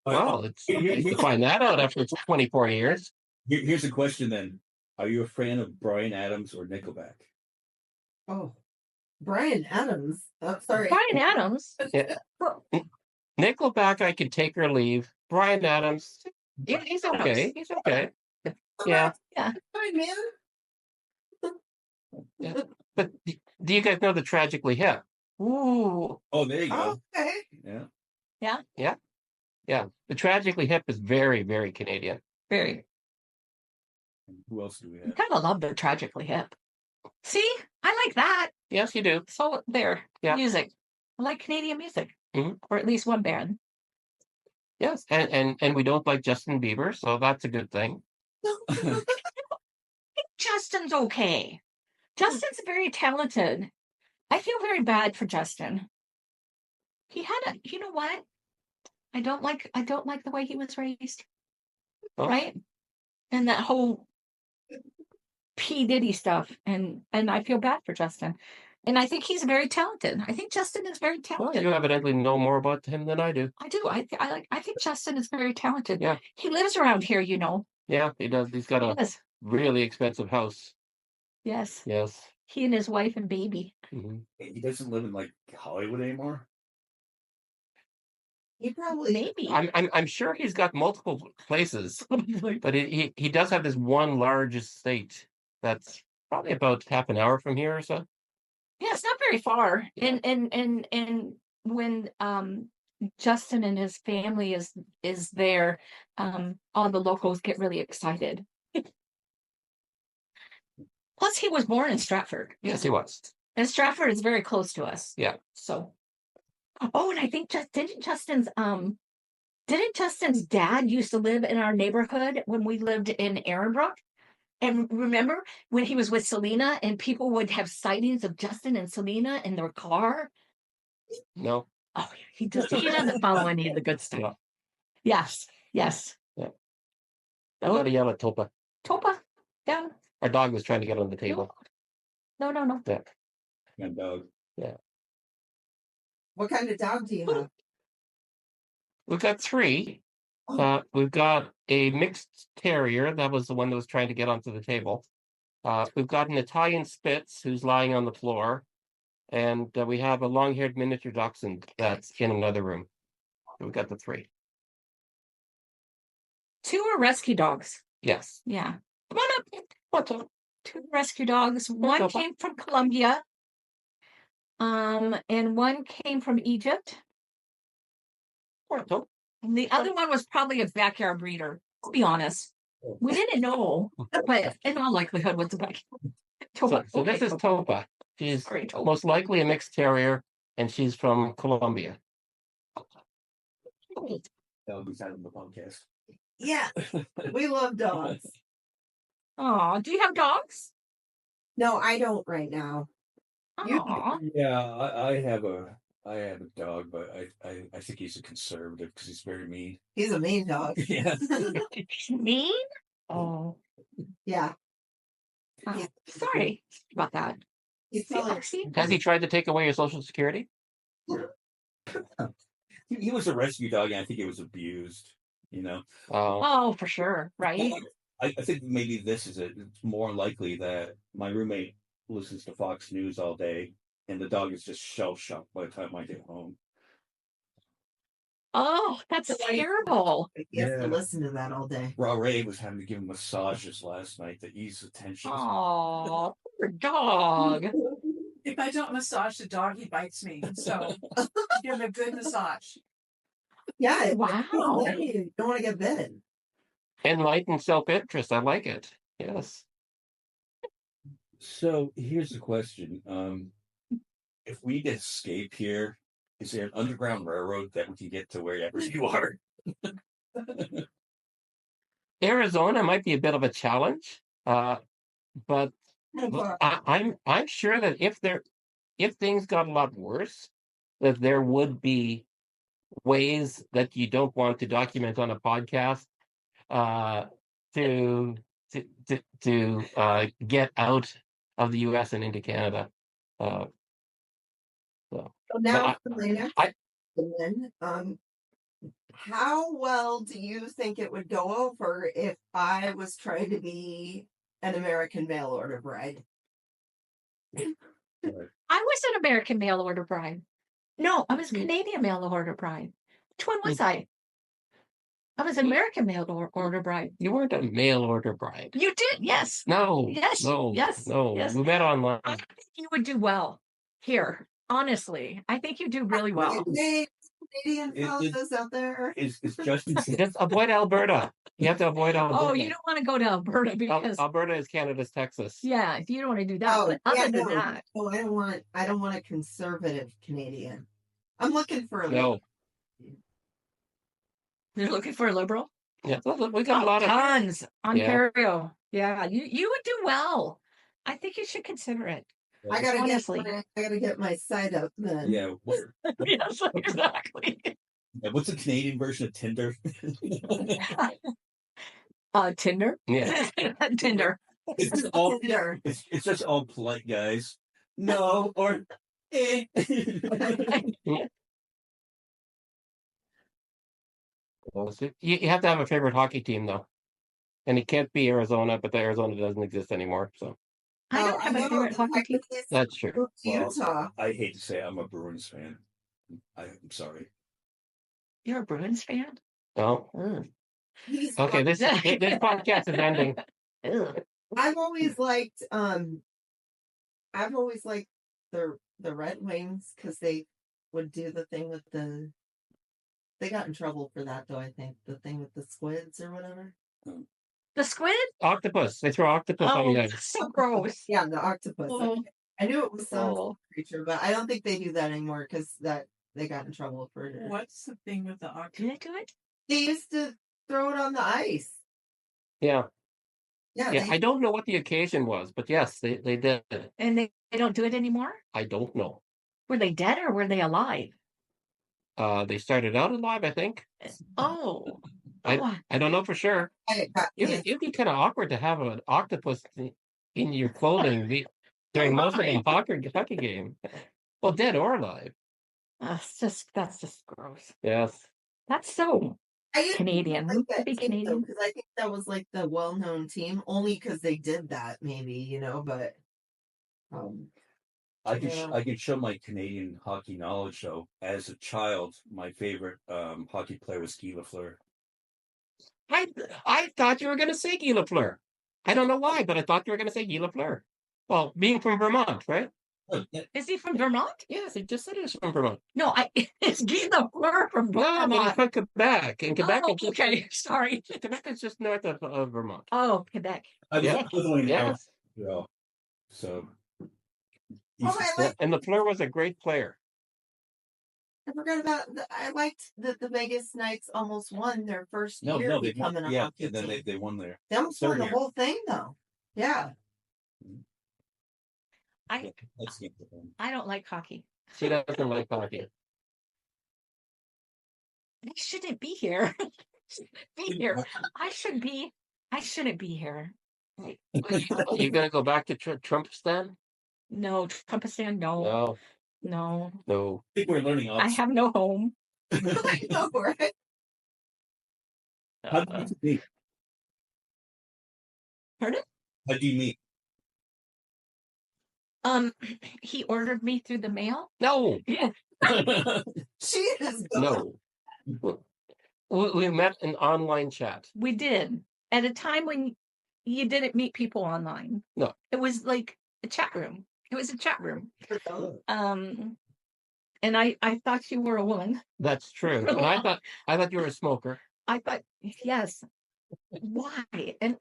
[SPEAKER 3] Well, you can find that out after 24 years.
[SPEAKER 1] Here's a question then. Are you a fan of Bryan Adams or Nickelback?
[SPEAKER 2] Oh, Bryan Adams. Oh, sorry.
[SPEAKER 4] Bryan Adams.
[SPEAKER 3] Yeah. Nickelback, I could take or leave. Bryan Adams, he's okay. He's okay. Yeah.
[SPEAKER 4] Yeah.
[SPEAKER 2] Fine, man.
[SPEAKER 3] Yeah. But do you guys know the Tragically Hip?
[SPEAKER 4] Ooh.
[SPEAKER 1] Oh, there you go.
[SPEAKER 2] Okay.
[SPEAKER 1] Yeah.
[SPEAKER 3] Yeah. The Tragically Hip is very, very Canadian.
[SPEAKER 4] Very.
[SPEAKER 1] Who else do we
[SPEAKER 4] I
[SPEAKER 1] have?
[SPEAKER 4] kind of love the Tragically Hip. See, I like that.
[SPEAKER 3] Yes, you do.
[SPEAKER 4] So there,
[SPEAKER 3] Yeah.
[SPEAKER 4] music. I like Canadian music,
[SPEAKER 3] Mhm.
[SPEAKER 4] or at least one band.
[SPEAKER 3] Yes, and we don't like Justin Bieber, so that's a good thing.
[SPEAKER 4] Justin's okay. Justin's very talented. I feel very bad for Justin. He had you know what? I don't like the way he was raised.
[SPEAKER 3] Oh.
[SPEAKER 4] Right? And that whole P. Diddy stuff. And I feel bad for Justin. And I think he's very talented. I think Justin is very
[SPEAKER 3] Well,
[SPEAKER 4] talented.
[SPEAKER 3] you evidently know more about him than I do.
[SPEAKER 4] I do. I think Justin is very talented.
[SPEAKER 3] Yeah.
[SPEAKER 4] He lives around here, you know.
[SPEAKER 3] Yeah, he does. He's got a
[SPEAKER 4] Yes.
[SPEAKER 3] really expensive house.
[SPEAKER 4] Yes.
[SPEAKER 3] Yes.
[SPEAKER 4] He and his wife and baby.
[SPEAKER 3] Mhm.
[SPEAKER 1] He doesn't live in like Hollywood anymore.
[SPEAKER 2] He probably
[SPEAKER 4] Maybe.
[SPEAKER 3] I'm sure he's got multiple places,
[SPEAKER 4] Probably.
[SPEAKER 3] but he does have this one large estate that's probably about half an hour from here or so.
[SPEAKER 4] Yeah, it's not very far.
[SPEAKER 3] Yeah.
[SPEAKER 4] And when Justin and his family is there, all the locals get really excited. Plus, he was born in Stratford.
[SPEAKER 3] Yes, he was.
[SPEAKER 4] And Stratford is very close to us.
[SPEAKER 3] Yeah.
[SPEAKER 4] So, oh, and I think didn't Justin's dad used to live in our neighborhood when we lived in Ehrenbrook? And remember when he was with Selena and people would have sightings of Justin and Selena in their car?
[SPEAKER 3] No.
[SPEAKER 4] Oh, he doesn't follow any of the good stuff.
[SPEAKER 3] No.
[SPEAKER 4] Yes.
[SPEAKER 3] I gotta yell at Topa.
[SPEAKER 4] Topa, down.
[SPEAKER 3] Our dog was trying to get on the table.
[SPEAKER 4] No.
[SPEAKER 3] Yeah.
[SPEAKER 1] And dog.
[SPEAKER 2] What kind of dog do you have?
[SPEAKER 3] We've got 3. We've got a mixed terrier. That was the one that was trying to get onto the table. We've got an Italian Spitz who's lying on the floor. And we have a long-haired miniature dachshund that's in another room. So we've got the 3.
[SPEAKER 4] 2 are rescue dogs.
[SPEAKER 3] Yes.
[SPEAKER 4] Yeah. Come on up.
[SPEAKER 3] What's up?
[SPEAKER 4] 2 rescue dogs. One
[SPEAKER 3] Topa.
[SPEAKER 4] came from Colombia. And one came from Egypt.
[SPEAKER 3] What's up?
[SPEAKER 4] And the other one was probably a backyard breeder. To be honest, we didn't know, but in all likelihood, was a backyard.
[SPEAKER 3] So this is Topa. She's
[SPEAKER 4] Sorry, Topa.
[SPEAKER 3] most likely a mixed terrier, and she's from Colombia.
[SPEAKER 1] That'll be sound on the podcast.
[SPEAKER 2] Yeah, we love dogs.
[SPEAKER 4] Oh, do you have dogs?
[SPEAKER 2] No, I don't right now. You-
[SPEAKER 4] Aw.
[SPEAKER 1] Yeah, I have a dog, but I think he's a conservative because he's very mean.
[SPEAKER 2] He's a mean dog.
[SPEAKER 1] Yeah.
[SPEAKER 4] Mean? Oh,
[SPEAKER 2] Yeah,
[SPEAKER 4] sorry about that.
[SPEAKER 2] he's probably
[SPEAKER 3] Has he tried to take away your Social Security?
[SPEAKER 1] He was a rescue dog, and I think he was abused. You know,
[SPEAKER 4] Oh, for sure, right?
[SPEAKER 1] I think maybe this is it. It's more likely that my roommate listens to Fox News all day, and the dog is just shell shocked by the time I get home.
[SPEAKER 4] Oh, that's terrible.
[SPEAKER 2] he has
[SPEAKER 1] Yeah.
[SPEAKER 2] to listen to that all day.
[SPEAKER 1] Raw Ray was having to give him massages last night to ease the tension.
[SPEAKER 4] Oh, poor dog.
[SPEAKER 5] If I don't massage the dog, he bites me. So give him a good massage.
[SPEAKER 2] Yeah,
[SPEAKER 4] Wow.
[SPEAKER 2] You don't want to get bitten.
[SPEAKER 3] Enlightened self-interest. I like it. Yes.
[SPEAKER 1] So here's the question: if we escape here, is there an underground railroad that we can get to wherever you are?
[SPEAKER 3] Arizona might be a bit of a challenge, but I'm sure that if things got a lot worse, that there would be ways that you don't want to document on a podcast to get out of the U.S. and into Canada.
[SPEAKER 2] So now,
[SPEAKER 3] But
[SPEAKER 2] for my next
[SPEAKER 3] I-
[SPEAKER 2] question, how well do you think it would go over if I was trying to be an American mail order bride?
[SPEAKER 4] I was an American mail order bride. No, I was Canadian mail order bride. Which one was I? I was an American mail order bride.
[SPEAKER 3] You weren't a mail order bride.
[SPEAKER 4] You did, yes.
[SPEAKER 3] No.
[SPEAKER 4] Yes,
[SPEAKER 3] No.
[SPEAKER 4] yes,
[SPEAKER 3] No.
[SPEAKER 4] yes.
[SPEAKER 3] We met online.
[SPEAKER 4] I think you would do well here. Honestly, I think you do really well.
[SPEAKER 2] Hey, Canadian
[SPEAKER 1] It-
[SPEAKER 2] fellas out there.
[SPEAKER 1] Is Justin?
[SPEAKER 3] Just avoid Alberta. You have to avoid Alberta.
[SPEAKER 4] Oh, you don't want to go to Alberta because
[SPEAKER 3] Alberta is Canada's Texas.
[SPEAKER 4] yeah, you don't want to do that. But other than that,
[SPEAKER 2] No, I don't want a conservative Canadian. I'm looking for a
[SPEAKER 3] No.
[SPEAKER 4] you're looking for a liberal.
[SPEAKER 3] Yeah, we got a lot of.
[SPEAKER 4] tons. Ontario. Yeah, you would do well. I think you should consider it.
[SPEAKER 2] I gotta
[SPEAKER 4] Honestly.
[SPEAKER 2] get my site up then.
[SPEAKER 1] Yeah.
[SPEAKER 4] Yes, exactly.
[SPEAKER 1] What's the Canadian version of Tinder?
[SPEAKER 4] Tinder.
[SPEAKER 3] Yeah.
[SPEAKER 4] Tinder.
[SPEAKER 1] It's just all
[SPEAKER 2] Tinder.
[SPEAKER 1] it's just all polite guys No, or eh.
[SPEAKER 3] Well, so you have to have a favorite hockey team, though. And it can't be Arizona, but the Arizona doesn't exist anymore. So
[SPEAKER 4] I don't have a
[SPEAKER 2] know
[SPEAKER 4] favorite
[SPEAKER 2] the
[SPEAKER 4] hockey team.
[SPEAKER 2] Coyotes
[SPEAKER 3] that's true.
[SPEAKER 2] moved to
[SPEAKER 1] Well,
[SPEAKER 2] Utah.
[SPEAKER 1] I hate to say I'm a Bruins fan. I'm sorry.
[SPEAKER 4] You're a Bruins fan?
[SPEAKER 3] Oh,
[SPEAKER 2] He's
[SPEAKER 3] okay. This podcast is ending.
[SPEAKER 4] Ugh.
[SPEAKER 2] I've always liked the Red Wings because they would do the thing with the. They got in trouble for that though. I think the thing with the squids or whatever.
[SPEAKER 4] The squid?
[SPEAKER 3] Octopus. They throw octopus on
[SPEAKER 4] Oh,
[SPEAKER 3] the ice.
[SPEAKER 4] that's so gross.
[SPEAKER 2] Yeah, the octopus.
[SPEAKER 4] Oh,
[SPEAKER 2] I knew it was some
[SPEAKER 4] oh.
[SPEAKER 2] creature, but I don't think they do that anymore because that they got in trouble for it.
[SPEAKER 5] What's the thing with the
[SPEAKER 4] Do
[SPEAKER 5] octopus?
[SPEAKER 4] they do it?
[SPEAKER 2] They used to throw it on the ice.
[SPEAKER 3] Yeah.
[SPEAKER 2] Yeah,
[SPEAKER 3] Yeah. I don't know what the occasion was, but yes, they did.
[SPEAKER 4] And they don't do it anymore?
[SPEAKER 3] I don't know.
[SPEAKER 4] Were they dead or were they alive?
[SPEAKER 3] They started out alive, I think.
[SPEAKER 4] Oh.
[SPEAKER 3] I
[SPEAKER 4] Oh,
[SPEAKER 3] I don't know for sure. It'd be kind of awkward to have an octopus in your clothing during most of a hockey game. Well, dead or alive.
[SPEAKER 4] that's just gross.
[SPEAKER 3] Yes.
[SPEAKER 4] That's so
[SPEAKER 2] I used to
[SPEAKER 4] Canadian.
[SPEAKER 2] like that
[SPEAKER 4] Be
[SPEAKER 2] team
[SPEAKER 4] Canadian.
[SPEAKER 2] because I think that was like the well-known team, only because they did that, maybe but yeah.
[SPEAKER 1] I could show my Canadian hockey knowledge though. As a child, my favorite hockey player was Guy Lafleur.
[SPEAKER 3] I thought you were going to say Guy Lafleur. I don't know why, but I thought you were going to say Guy Lafleur. Well, being from Vermont, right?
[SPEAKER 4] Is he from Vermont?
[SPEAKER 3] Yes, he just said he was from Vermont.
[SPEAKER 4] No, is Guy Lafleur from
[SPEAKER 3] No, but he's
[SPEAKER 4] Vermont?
[SPEAKER 3] from Quebec. And Quebec
[SPEAKER 4] Oh,
[SPEAKER 3] is just,
[SPEAKER 4] okay, sorry.
[SPEAKER 3] Quebec is just north of Vermont.
[SPEAKER 4] Oh, Quebec.
[SPEAKER 1] I was
[SPEAKER 3] Yeah.
[SPEAKER 1] only an hour,
[SPEAKER 3] Yes.
[SPEAKER 1] so.
[SPEAKER 3] And Lafleur was a great player.
[SPEAKER 2] I forgot about. I liked that the Vegas Knights almost won their first year
[SPEAKER 1] No, they
[SPEAKER 2] becoming
[SPEAKER 1] won.
[SPEAKER 2] a
[SPEAKER 1] Yeah,
[SPEAKER 2] hockey
[SPEAKER 1] and then
[SPEAKER 2] team.
[SPEAKER 1] they won there.
[SPEAKER 2] They almost won
[SPEAKER 1] third
[SPEAKER 2] the
[SPEAKER 1] year.
[SPEAKER 2] whole thing though. Yeah.
[SPEAKER 1] That's the thing.
[SPEAKER 4] I don't like hockey.
[SPEAKER 3] She doesn't like hockey.
[SPEAKER 4] They shouldn't be here. Be here. I shouldn't be here.
[SPEAKER 3] You're going to go back to Trumpistan?
[SPEAKER 4] No, Trumpistan, no.
[SPEAKER 3] No.
[SPEAKER 4] No.
[SPEAKER 1] I think we're learning.
[SPEAKER 4] I have no home.
[SPEAKER 2] I know, right?
[SPEAKER 1] How do you meet?
[SPEAKER 4] Pardon?
[SPEAKER 1] How do you meet?
[SPEAKER 4] He ordered me through the mail.
[SPEAKER 3] No.
[SPEAKER 4] Yeah.
[SPEAKER 2] She is good.
[SPEAKER 3] No. We met in online chat.
[SPEAKER 4] We did. At a time when you didn't meet people online.
[SPEAKER 3] No.
[SPEAKER 4] It was like a chat room. It was a chat room. And I thought you were a woman.
[SPEAKER 3] That's true. And I thought you were a smoker.
[SPEAKER 4] I thought, yes. Why? And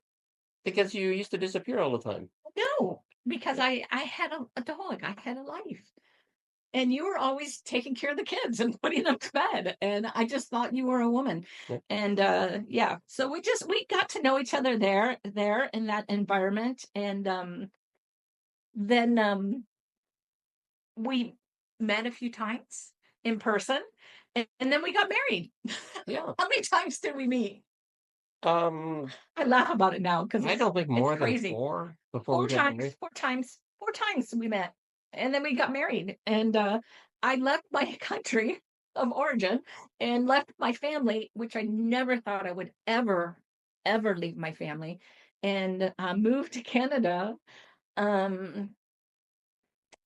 [SPEAKER 3] Because you used to disappear all the time.
[SPEAKER 4] no, because I had a dog. I had a life. And you were always taking care of the kids and putting them to bed. And I just thought you were a woman.
[SPEAKER 3] Yeah.
[SPEAKER 4] And yeah, so we got to know each other there in that environment. And then we met a few times in person, and then we got married.
[SPEAKER 3] Yeah.
[SPEAKER 4] How many times did we meet?
[SPEAKER 3] I
[SPEAKER 4] I laugh about it now because
[SPEAKER 3] don't think more than
[SPEAKER 4] crazy.
[SPEAKER 3] 4 before we got married.
[SPEAKER 4] Four times we met, and then we got married. And I left my country of origin and left my family, which I never thought I would ever leave my family, and moved to Canada. And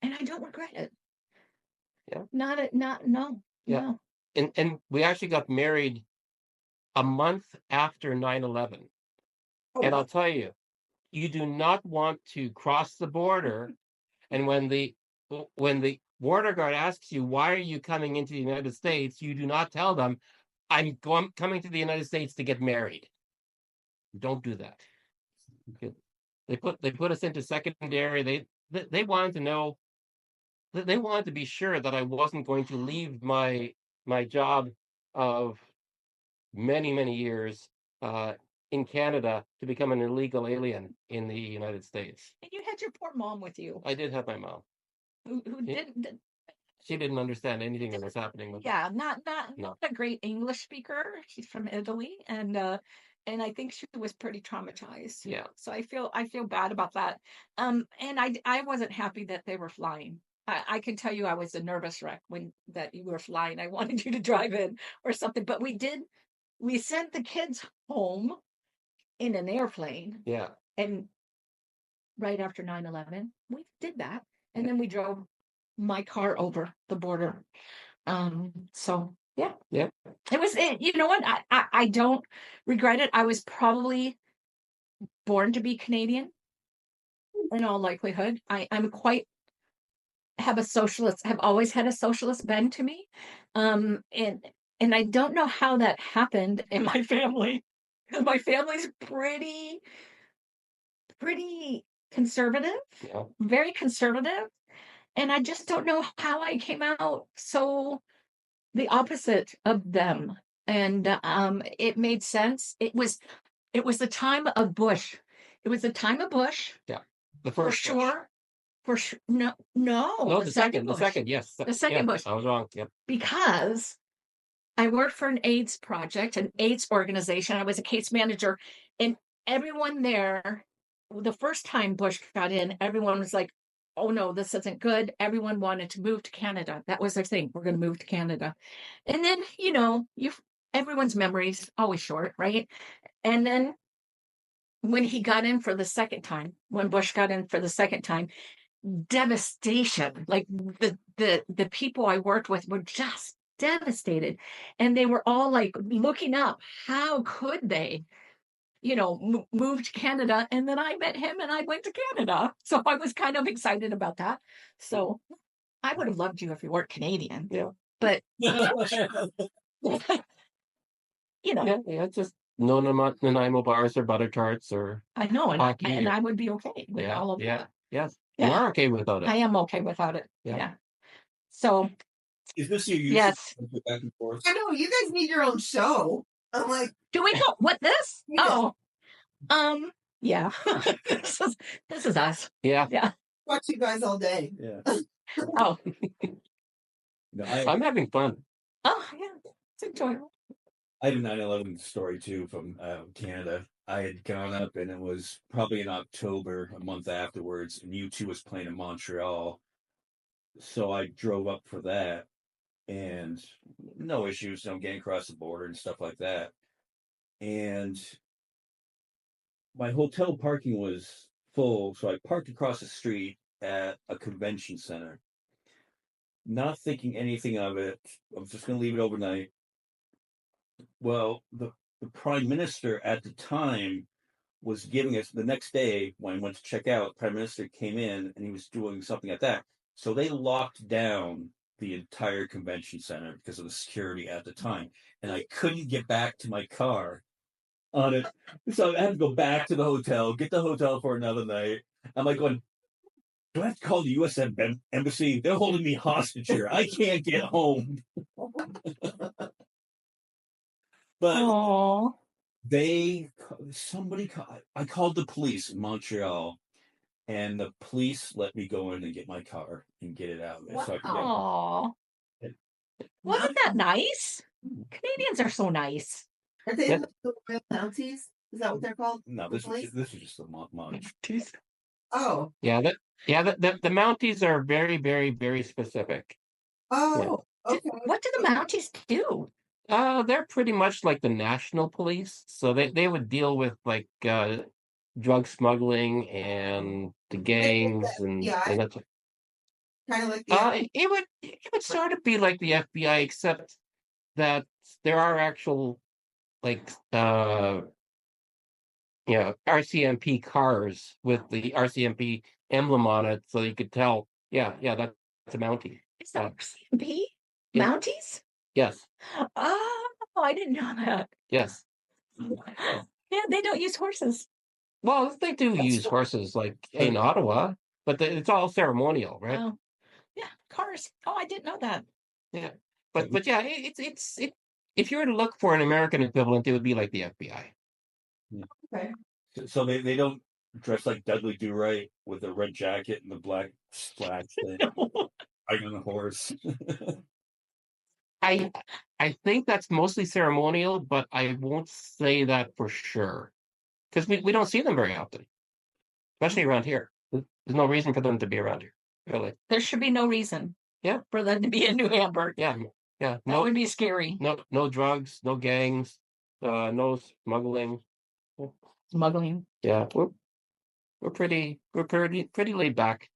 [SPEAKER 4] I don't regret it.
[SPEAKER 3] Yeah.
[SPEAKER 4] No.
[SPEAKER 3] Yeah.
[SPEAKER 4] No.
[SPEAKER 3] And we actually got married a month after 9/11.
[SPEAKER 4] Oh,
[SPEAKER 3] And I'll tell you, you do not want to cross the border. And when the border guard asks you, why are you coming into the United States? You do not tell them, I'm coming to the United States to get married. Don't do that. Okay. They put us into secondary. They wanted to know. They wanted to be sure that I wasn't going to leave my job of many years in Canada to become an illegal alien in the United States.
[SPEAKER 4] and you had your poor mom with you,
[SPEAKER 3] I did have my mom.
[SPEAKER 4] who
[SPEAKER 3] Yeah.
[SPEAKER 4] didn't.
[SPEAKER 3] She didn't understand anything that was happening with
[SPEAKER 4] Yeah, not
[SPEAKER 3] No.
[SPEAKER 4] a great English speaker. She's from Italy, and and I think she was pretty traumatized.
[SPEAKER 3] Yeah.
[SPEAKER 4] So I feel bad about that. And I wasn't happy that they were flying. I can tell you I was a nervous wreck when that you were flying. I wanted you to drive in or something, but we sent the kids home in an airplane.
[SPEAKER 3] Yeah.
[SPEAKER 4] And right after 9/11, we did that. And then we drove my car over the border. So yeah.
[SPEAKER 3] Yeah.
[SPEAKER 4] It was you know what? I don't regret it. I was probably born to be Canadian in all likelihood. I'm quite have always had a socialist bend to me. And I don't know how that happened in my family. My family's pretty conservative,
[SPEAKER 3] Yeah.
[SPEAKER 4] very conservative. And I just don't know how I came out so the opposite of them. And it made sense. It was the time of Bush. It was the time of Bush.
[SPEAKER 3] Yeah. The
[SPEAKER 4] For
[SPEAKER 3] first Bush.
[SPEAKER 4] sure. For sure. No,
[SPEAKER 3] No, the second. The
[SPEAKER 4] Bush.
[SPEAKER 3] second. Yes.
[SPEAKER 4] The second
[SPEAKER 3] yeah,
[SPEAKER 4] Bush.
[SPEAKER 3] I was wrong. Yep.
[SPEAKER 4] Because I worked for an AIDS project, an AIDS organization. I was a case manager, and everyone there, the first time Bush got in, everyone was like, oh no, this isn't good. Everyone wanted to move to Canada. That was their thing. We're going to move to Canada. And then, everyone's memory's always short, right? And then when he got in for the second time, when Bush got in for the second time, devastation. Like the people I worked with were just devastated, and they were all like looking up, how could they move to Canada? And then I met him and I went to Canada, so I was kind of excited about that. So I would have loved you if you weren't Canadian.
[SPEAKER 3] Yeah.
[SPEAKER 4] But
[SPEAKER 3] Yeah. It's just no Nanaimo bars or butter tarts or
[SPEAKER 4] I know, and
[SPEAKER 3] hockey.
[SPEAKER 4] I would be okay with all of that.
[SPEAKER 3] Yes.
[SPEAKER 4] Yeah.
[SPEAKER 3] You are okay without it.
[SPEAKER 4] I am okay without it.
[SPEAKER 3] Yeah.
[SPEAKER 4] Yeah. So
[SPEAKER 1] Is this your use
[SPEAKER 4] yes.
[SPEAKER 1] of back and forth?
[SPEAKER 2] I know you guys need your own show. I'm like,
[SPEAKER 4] Do we know what this?
[SPEAKER 2] Yeah.
[SPEAKER 4] Oh, yeah. this is us.
[SPEAKER 3] Yeah.
[SPEAKER 4] Yeah.
[SPEAKER 2] watch you guys all day.
[SPEAKER 1] Yeah.
[SPEAKER 4] Oh,
[SPEAKER 1] No,
[SPEAKER 3] I'm having fun.
[SPEAKER 4] oh, yeah. It's enjoyable.
[SPEAKER 1] I have a 9/11 story too from Canada. I had gone up, and it was probably in October, a month afterwards, and U2 was playing in Montreal. So I drove up for that, and no issues, getting across the border and stuff like that. And my hotel parking was full, so I parked across the street at a convention center. Not thinking anything of it. I was just going to leave it overnight. Well, the prime minister at the time was giving us the next day when I went to check out. Prime minister came in and he was doing something at that. So they locked down the entire convention center because of the security at the time, and I couldn't get back to my car on it. So I had to go back to the hotel, get the hotel for another night. I'm like going, do I have to call the U.S. embassy? They're holding me hostage here. I can't get home. But
[SPEAKER 4] Oh,
[SPEAKER 1] I called the police in Montreal, and the police let me go in and get my car and get it out of there. So I could get
[SPEAKER 4] oh, wasn't that nice? Canadians are so nice.
[SPEAKER 2] Are they in the Royal Mounties? Is that what they're called?
[SPEAKER 1] No,
[SPEAKER 2] The
[SPEAKER 1] this
[SPEAKER 2] police?
[SPEAKER 1] is just a munch.
[SPEAKER 2] Oh,
[SPEAKER 3] Yeah, the Mounties are very, very, very specific.
[SPEAKER 2] oh, okay.
[SPEAKER 4] What do the Mounties do?
[SPEAKER 3] They're pretty much like the national police. So they would deal with like drug smuggling and the gangs and that's
[SPEAKER 2] Kind of like the
[SPEAKER 3] it would sort of be like the FBI, except that there are actual like RCMP cars with the RCMP emblem on it, so you could tell. Yeah, that's a Mountie.
[SPEAKER 4] Is that RCMP?
[SPEAKER 3] Yeah.
[SPEAKER 4] Mounties?
[SPEAKER 3] Yes.
[SPEAKER 4] Oh, I didn't know that.
[SPEAKER 3] Yes.
[SPEAKER 4] Yeah, they don't use horses.
[SPEAKER 3] Well, they do use horses like in Ottawa, but it's all ceremonial, right?
[SPEAKER 4] Oh, yeah, cars. Oh, I didn't know that.
[SPEAKER 3] Yeah, but yeah, it's if you were to look for an American equivalent, it would be like the FBI.
[SPEAKER 2] okay.
[SPEAKER 1] So they don't dress like Dudley Do Right with the red jacket and the black slacks thing, riding on a horse.
[SPEAKER 4] I
[SPEAKER 3] I think that's mostly ceremonial, but I won't say that for sure. Because we don't see them very often, especially around here. There's no reason for them to be around here, really.
[SPEAKER 4] There should be no reason.
[SPEAKER 3] Yeah.
[SPEAKER 4] For them to be in New Hamburg.
[SPEAKER 3] Yeah, yeah.
[SPEAKER 4] That
[SPEAKER 3] No,
[SPEAKER 4] would be scary.
[SPEAKER 3] no drugs, no gangs, no smuggling.
[SPEAKER 4] Smuggling.
[SPEAKER 3] Yeah, we're pretty laid back.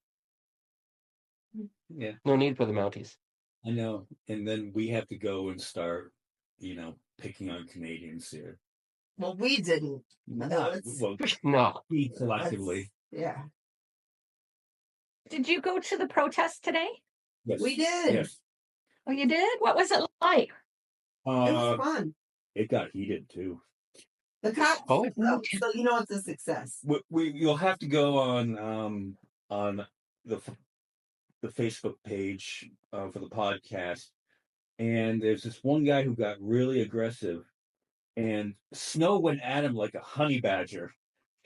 [SPEAKER 1] Yeah,
[SPEAKER 3] No need for the Mounties.
[SPEAKER 1] I know. And then we have to go and start, picking on Canadians here.
[SPEAKER 2] Well, we didn't.
[SPEAKER 1] Not,
[SPEAKER 2] it's-
[SPEAKER 1] well,
[SPEAKER 3] No.
[SPEAKER 1] we collectively.
[SPEAKER 2] Yeah,
[SPEAKER 4] Did you go to the protest today?
[SPEAKER 1] Yes.
[SPEAKER 2] we did.
[SPEAKER 1] Yes.
[SPEAKER 4] Oh, you did? What was it like?
[SPEAKER 2] It was fun.
[SPEAKER 1] It got heated too.
[SPEAKER 2] The cops.
[SPEAKER 3] Oh.
[SPEAKER 2] So you know it's a success.
[SPEAKER 1] You'll have to go on the Facebook page for the podcast, and there's this one guy who got really aggressive, and Snow went at him like a honey badger.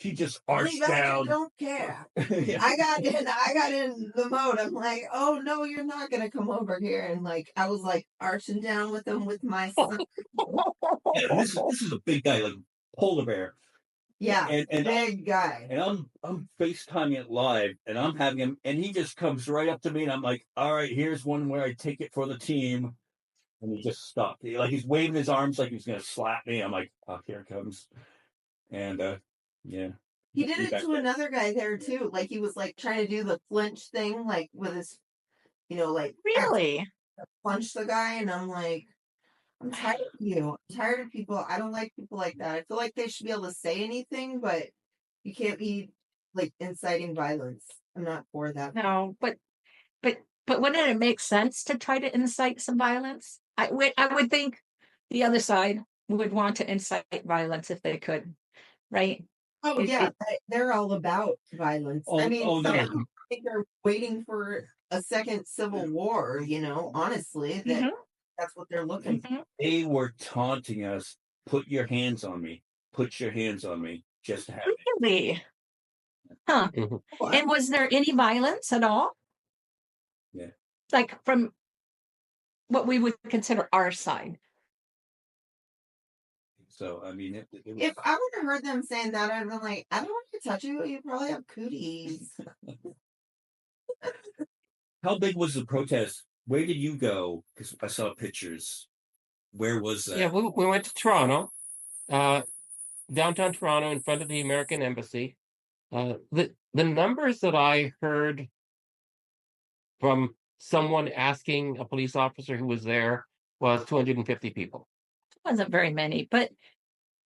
[SPEAKER 1] He just arched
[SPEAKER 2] Honey badger
[SPEAKER 1] down.
[SPEAKER 2] don't care.
[SPEAKER 1] Yeah.
[SPEAKER 2] I got in the mode. I'm like, oh no, you're not gonna come over here. And like I was like arching down with him with my son.
[SPEAKER 1] Yeah, this is a big guy, like polar bear.
[SPEAKER 2] Yeah,
[SPEAKER 1] and
[SPEAKER 2] big guy.
[SPEAKER 1] And I'm FaceTiming it live, and I'm having him, and he just comes right up to me, and I'm like, all right, here's one where I take it for the team. And he just stopped. He's waving his arms like he's gonna slap me. I'm like, oh, here it comes. And yeah.
[SPEAKER 2] He did it to another guy there too. Like he was like trying to do the flinch thing, like with his, like
[SPEAKER 4] Really?
[SPEAKER 2] punch the guy, and I'm like, I'm tired of you. I'm tired of people. I don't like people like that. I feel like they should be able to say anything, but you can't be like inciting violence. I'm not for that.
[SPEAKER 4] No, but wouldn't it make sense to try to incite some violence? I would think the other side would want to incite violence if they could, right?
[SPEAKER 2] Oh yeah, they're all about violence. I mean, some
[SPEAKER 1] no.
[SPEAKER 2] people think they're waiting for a second civil war. Honestly, that's what they're looking for.
[SPEAKER 1] They were taunting us. Put your hands on me. Put your hands on me. Just to have it.
[SPEAKER 4] Really? Huh. And was there any violence at all?
[SPEAKER 1] Yeah.
[SPEAKER 4] Like from what we would consider our side.
[SPEAKER 1] So I mean, it was,
[SPEAKER 2] If I would have heard them saying that, I'd been like, I don't want to touch you. You probably have cooties.
[SPEAKER 1] how big was the protest? Where did you go? Because I saw pictures. Where was that?
[SPEAKER 3] Yeah, we went to Toronto, downtown Toronto, in front of the American Embassy. The numbers that I heard from someone asking a police officer who was there was 250 people.
[SPEAKER 4] It wasn't very many, but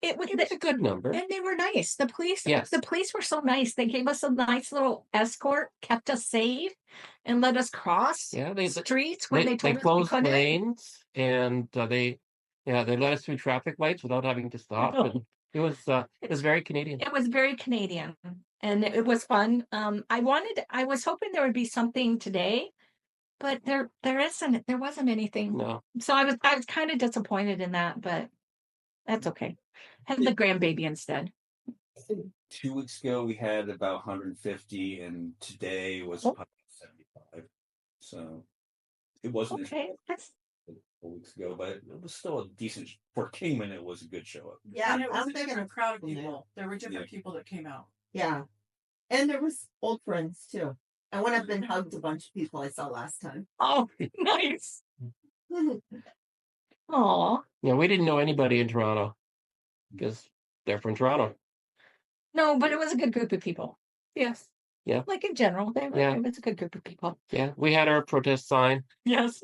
[SPEAKER 4] it was
[SPEAKER 3] It's a good number.
[SPEAKER 4] and they were nice. The police,
[SPEAKER 3] Yes.
[SPEAKER 4] the police were so nice. They gave us a nice little escort, kept us safe, and let us cross
[SPEAKER 3] Yeah,
[SPEAKER 4] streets when they told us we
[SPEAKER 3] closed
[SPEAKER 4] couldn't.
[SPEAKER 3] lanes, and they let us through traffic lights without having to stop. And it was very Canadian.
[SPEAKER 4] It was very Canadian, and it was fun. I was hoping there would be something today, but there isn't. There wasn't anything.
[SPEAKER 3] No.
[SPEAKER 4] So I was kind of disappointed in that, but that's okay. Had the grandbaby instead.
[SPEAKER 1] 2 weeks ago we had about 150, and today was 175. So it wasn't
[SPEAKER 4] Okay, that's
[SPEAKER 1] 4 weeks ago, but it was still a decent for Kingman. It was a good show up.
[SPEAKER 2] Yeah,
[SPEAKER 5] And it was
[SPEAKER 2] I'm
[SPEAKER 5] a
[SPEAKER 2] thinking
[SPEAKER 5] different
[SPEAKER 2] of
[SPEAKER 5] crowd of
[SPEAKER 2] people now.
[SPEAKER 5] people. There were different people that came out.
[SPEAKER 2] Yeah, and there was old friends too. I went up and hugged a bunch of people I saw last time.
[SPEAKER 4] oh nice. Aw.
[SPEAKER 3] Yeah, we didn't know anybody in Toronto because they're from Toronto.
[SPEAKER 4] No, but it was a good group of people. Yes.
[SPEAKER 3] Yeah.
[SPEAKER 4] Like in general,
[SPEAKER 3] Yeah.
[SPEAKER 4] it was a good group of people.
[SPEAKER 3] Yeah, we had our protest sign.
[SPEAKER 4] Yes.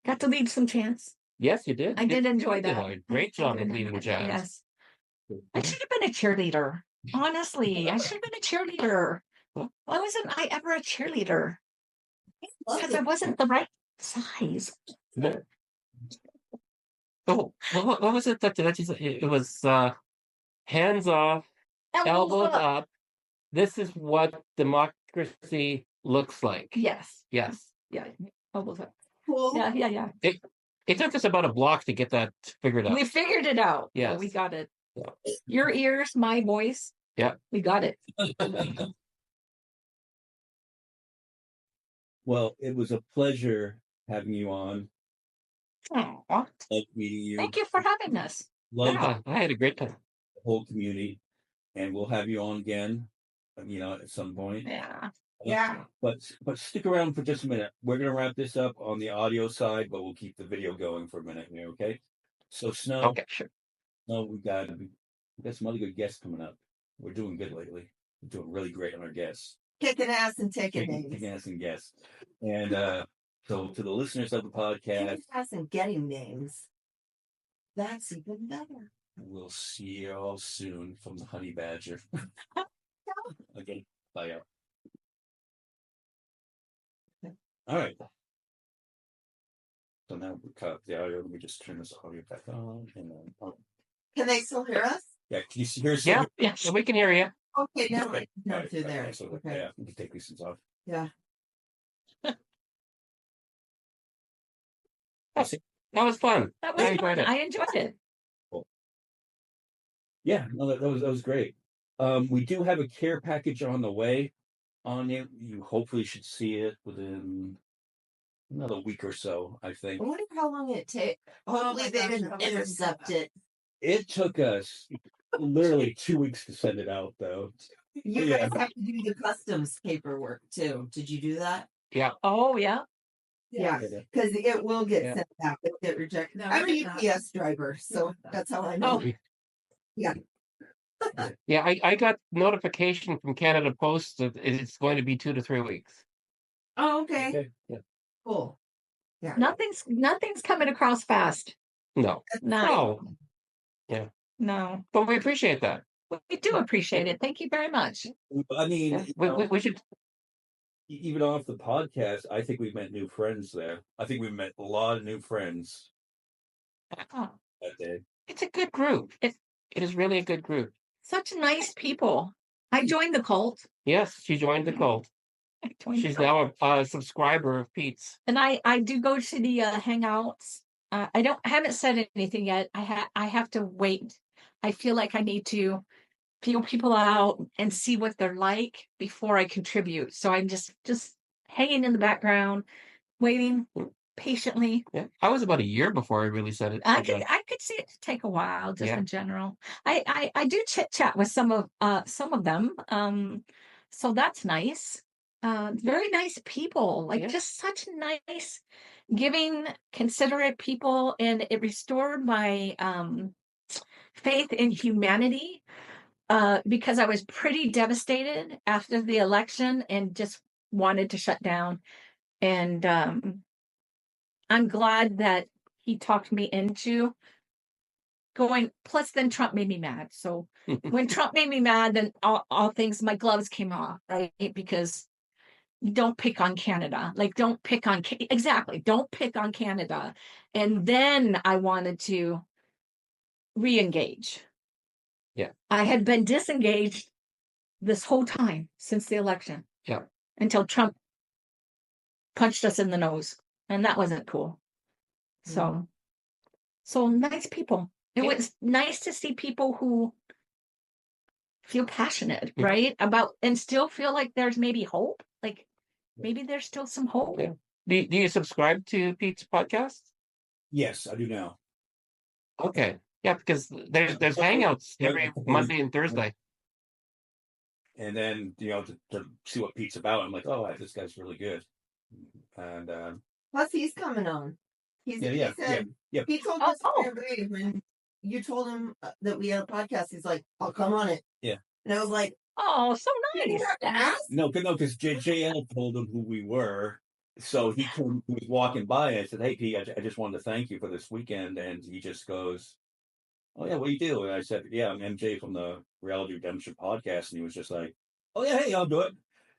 [SPEAKER 4] Got to leave some chance.
[SPEAKER 3] Yes, you did.
[SPEAKER 4] I did enjoy
[SPEAKER 3] You did
[SPEAKER 4] that.
[SPEAKER 3] a great job
[SPEAKER 4] I
[SPEAKER 3] of
[SPEAKER 4] did
[SPEAKER 3] leaving
[SPEAKER 4] enjoy
[SPEAKER 3] jazz.
[SPEAKER 4] that, Yes. I should have been a cheerleader. Honestly, I should have been a cheerleader. Why wasn't I ever a cheerleader? Because I wasn't the right size.
[SPEAKER 3] Oh, what was it that you said? It was hands off, elbows up. This is what democracy looks like.
[SPEAKER 4] Yes.
[SPEAKER 3] Yes.
[SPEAKER 4] Yeah. Elbows up.
[SPEAKER 2] Cool.
[SPEAKER 4] Yeah.
[SPEAKER 3] It took us about a block to get that figured out.
[SPEAKER 4] We figured it out.
[SPEAKER 3] Yes.
[SPEAKER 4] We got it.
[SPEAKER 3] Yeah.
[SPEAKER 4] Your ears, my voice.
[SPEAKER 3] Yeah.
[SPEAKER 4] We got it.
[SPEAKER 1] Well, it was a pleasure having you on.
[SPEAKER 4] Aw,
[SPEAKER 1] Love meeting you.
[SPEAKER 4] thank you for having us.
[SPEAKER 1] Love
[SPEAKER 3] Yeah, I had a great time.
[SPEAKER 1] the whole community, and we'll have you on again. At some point.
[SPEAKER 4] Yeah.
[SPEAKER 2] Yeah.
[SPEAKER 1] But stick around for just a minute. We're gonna wrap this up on the audio side, but we'll keep the video going for a minute here, okay? So Snow,
[SPEAKER 3] Okay, sure.
[SPEAKER 1] we got some other good guests coming up. We're doing good lately. We're doing really great on our guests.
[SPEAKER 2] Kicking ass and taking
[SPEAKER 1] Kicking
[SPEAKER 2] names.
[SPEAKER 1] ass and guests. And so to the listeners of the podcast,
[SPEAKER 2] Kicking ass and getting names. That's even better.
[SPEAKER 1] we'll see you all soon from the Honey Badger. Okay, bye out. All right. So now we cut the audio. Let me just turn this audio back on, and then
[SPEAKER 2] Can they still hear us?
[SPEAKER 1] yeah, can you hear us?
[SPEAKER 3] Yeah, yeah, so we can hear you.
[SPEAKER 2] Okay, now
[SPEAKER 1] Okay.
[SPEAKER 2] no,
[SPEAKER 1] Alright,
[SPEAKER 2] through there.
[SPEAKER 1] okay, so,
[SPEAKER 2] Okay.
[SPEAKER 1] yeah, we can take these things off.
[SPEAKER 2] Yeah.
[SPEAKER 3] That was fun.
[SPEAKER 4] That was
[SPEAKER 3] I enjoyed
[SPEAKER 4] fun.
[SPEAKER 3] it.
[SPEAKER 4] I enjoyed it.
[SPEAKER 1] Yeah, no, that was great. We do have a care package on the way. On you, you hopefully should see it within another week or so. I think
[SPEAKER 2] I wonder how long it takes. Hopefully
[SPEAKER 5] my
[SPEAKER 2] they
[SPEAKER 5] gosh,
[SPEAKER 2] didn't
[SPEAKER 5] I was gonna say
[SPEAKER 2] intercept
[SPEAKER 5] that.
[SPEAKER 2] it.
[SPEAKER 1] it took us literally 2 weeks to send it out, though.
[SPEAKER 2] You
[SPEAKER 1] Yeah.
[SPEAKER 2] guys have to do the customs paperwork too. Did you do that?
[SPEAKER 3] Yeah.
[SPEAKER 4] Oh, yeah.
[SPEAKER 2] Yeah,
[SPEAKER 1] Yeah.
[SPEAKER 2] because it will get
[SPEAKER 3] Yeah.
[SPEAKER 2] sent out. It'll get rejected.
[SPEAKER 5] No,
[SPEAKER 2] I'm a
[SPEAKER 5] it's not.
[SPEAKER 2] UPS driver, so that's how I know.
[SPEAKER 4] Oh.
[SPEAKER 3] Yeah, I got notification from Canada Post that it's going to be 2 to 3 weeks.
[SPEAKER 2] Oh, okay.
[SPEAKER 1] Okay. Yeah.
[SPEAKER 2] Cool. Yeah.
[SPEAKER 4] Nothing's coming across fast.
[SPEAKER 3] No.
[SPEAKER 4] No.
[SPEAKER 3] No.
[SPEAKER 4] No.
[SPEAKER 3] But we appreciate that.
[SPEAKER 4] We do appreciate it. Thank you very much.
[SPEAKER 1] I mean,
[SPEAKER 3] Yeah, we should.
[SPEAKER 1] even off the podcast, I think we've met new friends there. I think we've met a lot of new friends
[SPEAKER 4] Oh,
[SPEAKER 1] that day.
[SPEAKER 3] It's a good group. It is really a good group.
[SPEAKER 4] such nice people. I joined the cult.
[SPEAKER 3] Yes, she joined the cult.
[SPEAKER 4] I joined the
[SPEAKER 3] She's
[SPEAKER 4] cult.
[SPEAKER 3] now a subscriber of Pete's.
[SPEAKER 4] And I do go to the hangouts. I haven't said anything yet. I have to wait. I feel like I need to feel people out and see what they're like before I contribute. So I'm just hanging in the background, waiting patiently.
[SPEAKER 3] Yeah, I was about a year before I really said it.
[SPEAKER 4] I could see it take a while, just
[SPEAKER 3] Yeah.
[SPEAKER 4] in general. I do chit chat with some of them. So that's nice. Very nice people, like
[SPEAKER 3] Yeah.
[SPEAKER 4] just such nice, giving, considerate people, and it restored my faith in humanity. Because I was pretty devastated after the election and just wanted to shut down. And I'm glad that he talked me into going. Plus, then Trump made me mad. So when Trump made me mad, then all things, my gloves came off, right? Because don't pick on Canada. Like, don't pick on, exactly, don't pick on Canada. And then I wanted to re-engage.
[SPEAKER 3] Yeah.
[SPEAKER 4] I had been disengaged this whole time since the election.
[SPEAKER 3] Yeah.
[SPEAKER 4] Until Trump punched us in the nose. And that wasn't cool. So nice people. It
[SPEAKER 3] Yeah.
[SPEAKER 4] was nice to see people who feel passionate,
[SPEAKER 3] Mhm.
[SPEAKER 4] right? About, and still feel like there's maybe hope. Like maybe there's still some hope.
[SPEAKER 3] Yeah. Do you subscribe to Pete's podcast?
[SPEAKER 1] Yes, I do now.
[SPEAKER 3] Okay. Yeah, because there's hangouts every Monday and Thursday.
[SPEAKER 1] And then to see what Pete's about, I'm like, oh, this guy's really good. And
[SPEAKER 2] Plus, he's coming on. He said
[SPEAKER 1] yeah.
[SPEAKER 2] he told us when you told him that we had a podcast. He's like, "I'll come on it."
[SPEAKER 1] Yeah.
[SPEAKER 2] And I was like,
[SPEAKER 4] Oh, so
[SPEAKER 2] "You
[SPEAKER 4] nice.
[SPEAKER 2] have to ask."
[SPEAKER 1] No, because JL told him who we were. So he was walking by and I said, "Hey, Pete, I just wanted to thank you for this weekend." And he just goes, "Oh yeah, what do you do?" And I said, "Yeah, I'm MJ from the Reality Redemption podcast." And he was just like, "Oh yeah, hey, I'll do it."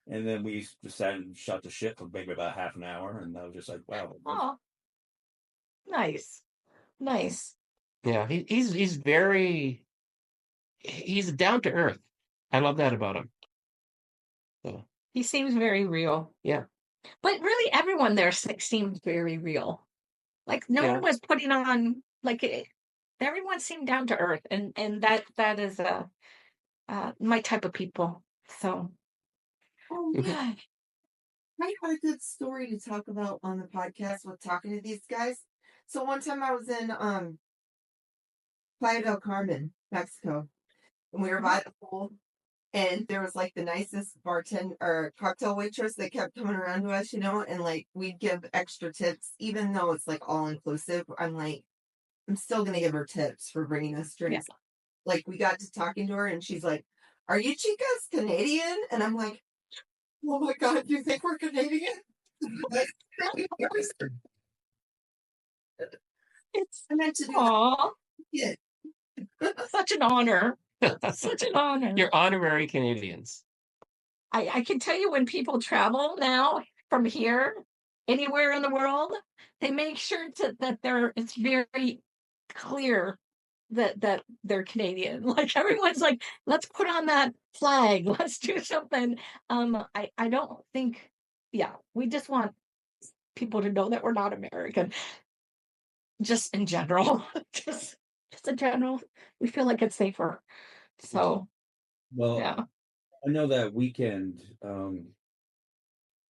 [SPEAKER 1] And then we just sat and shot the shit for maybe about half an hour, and I was just like, "Wow."
[SPEAKER 4] Oh, nice.
[SPEAKER 3] Yeah, he's down to earth. I love that about him. So
[SPEAKER 4] He seems very real.
[SPEAKER 3] yeah.
[SPEAKER 4] But really, everyone there seemed very real. Like no
[SPEAKER 3] Yeah.
[SPEAKER 4] one was putting on everyone seemed down to earth, and that is my type of people. So
[SPEAKER 2] Oh
[SPEAKER 3] Mhm.
[SPEAKER 2] yeah. I had a good story to talk about on the podcast with talking to these guys. So one time I was in Playa del Carmen, Mexico, and we were by the pool, and there was like the nicest bartender or cocktail waitress that kept coming around to us, and like we'd give extra tips, even though it's like all inclusive. I'm like, I'm still gonna give her tips for bringing us drinks. Like we got to talking to her, and she's like, "Are you chicas Canadian?" And I'm like, "Oh my god, do you think we're Canadian?"
[SPEAKER 4] It's
[SPEAKER 2] I meant to do
[SPEAKER 4] aw,
[SPEAKER 2] that.
[SPEAKER 4] such an honor. Such an honor.
[SPEAKER 3] You're honorary Canadians.
[SPEAKER 4] I can tell you when people travel now from here, anywhere in the world, they make sure that it's very clear that they're Canadian. Like everyone's like, let's put on that flag, let's do something. I don't think, we just want people to know that we're not American. Just in general. just in general. We feel like it's safer. So
[SPEAKER 1] Well,
[SPEAKER 4] yeah.
[SPEAKER 1] I know that weekend,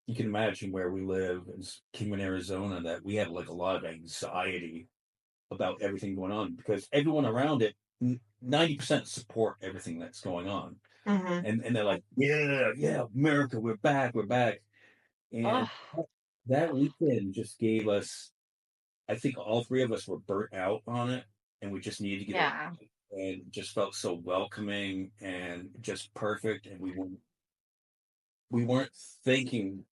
[SPEAKER 1] you can imagine where we live in Kingman, Arizona, that we had like a lot of anxiety about everything going on because everyone around it, 90% support everything that's going on.
[SPEAKER 2] Mhm.
[SPEAKER 1] And they're like, yeah, America, we're back. And that weekend just gave us, I think all three of us were burnt out on it, and we just needed to get
[SPEAKER 4] Yeah.
[SPEAKER 1] it, and it just felt so welcoming and just perfect, and we weren't thinking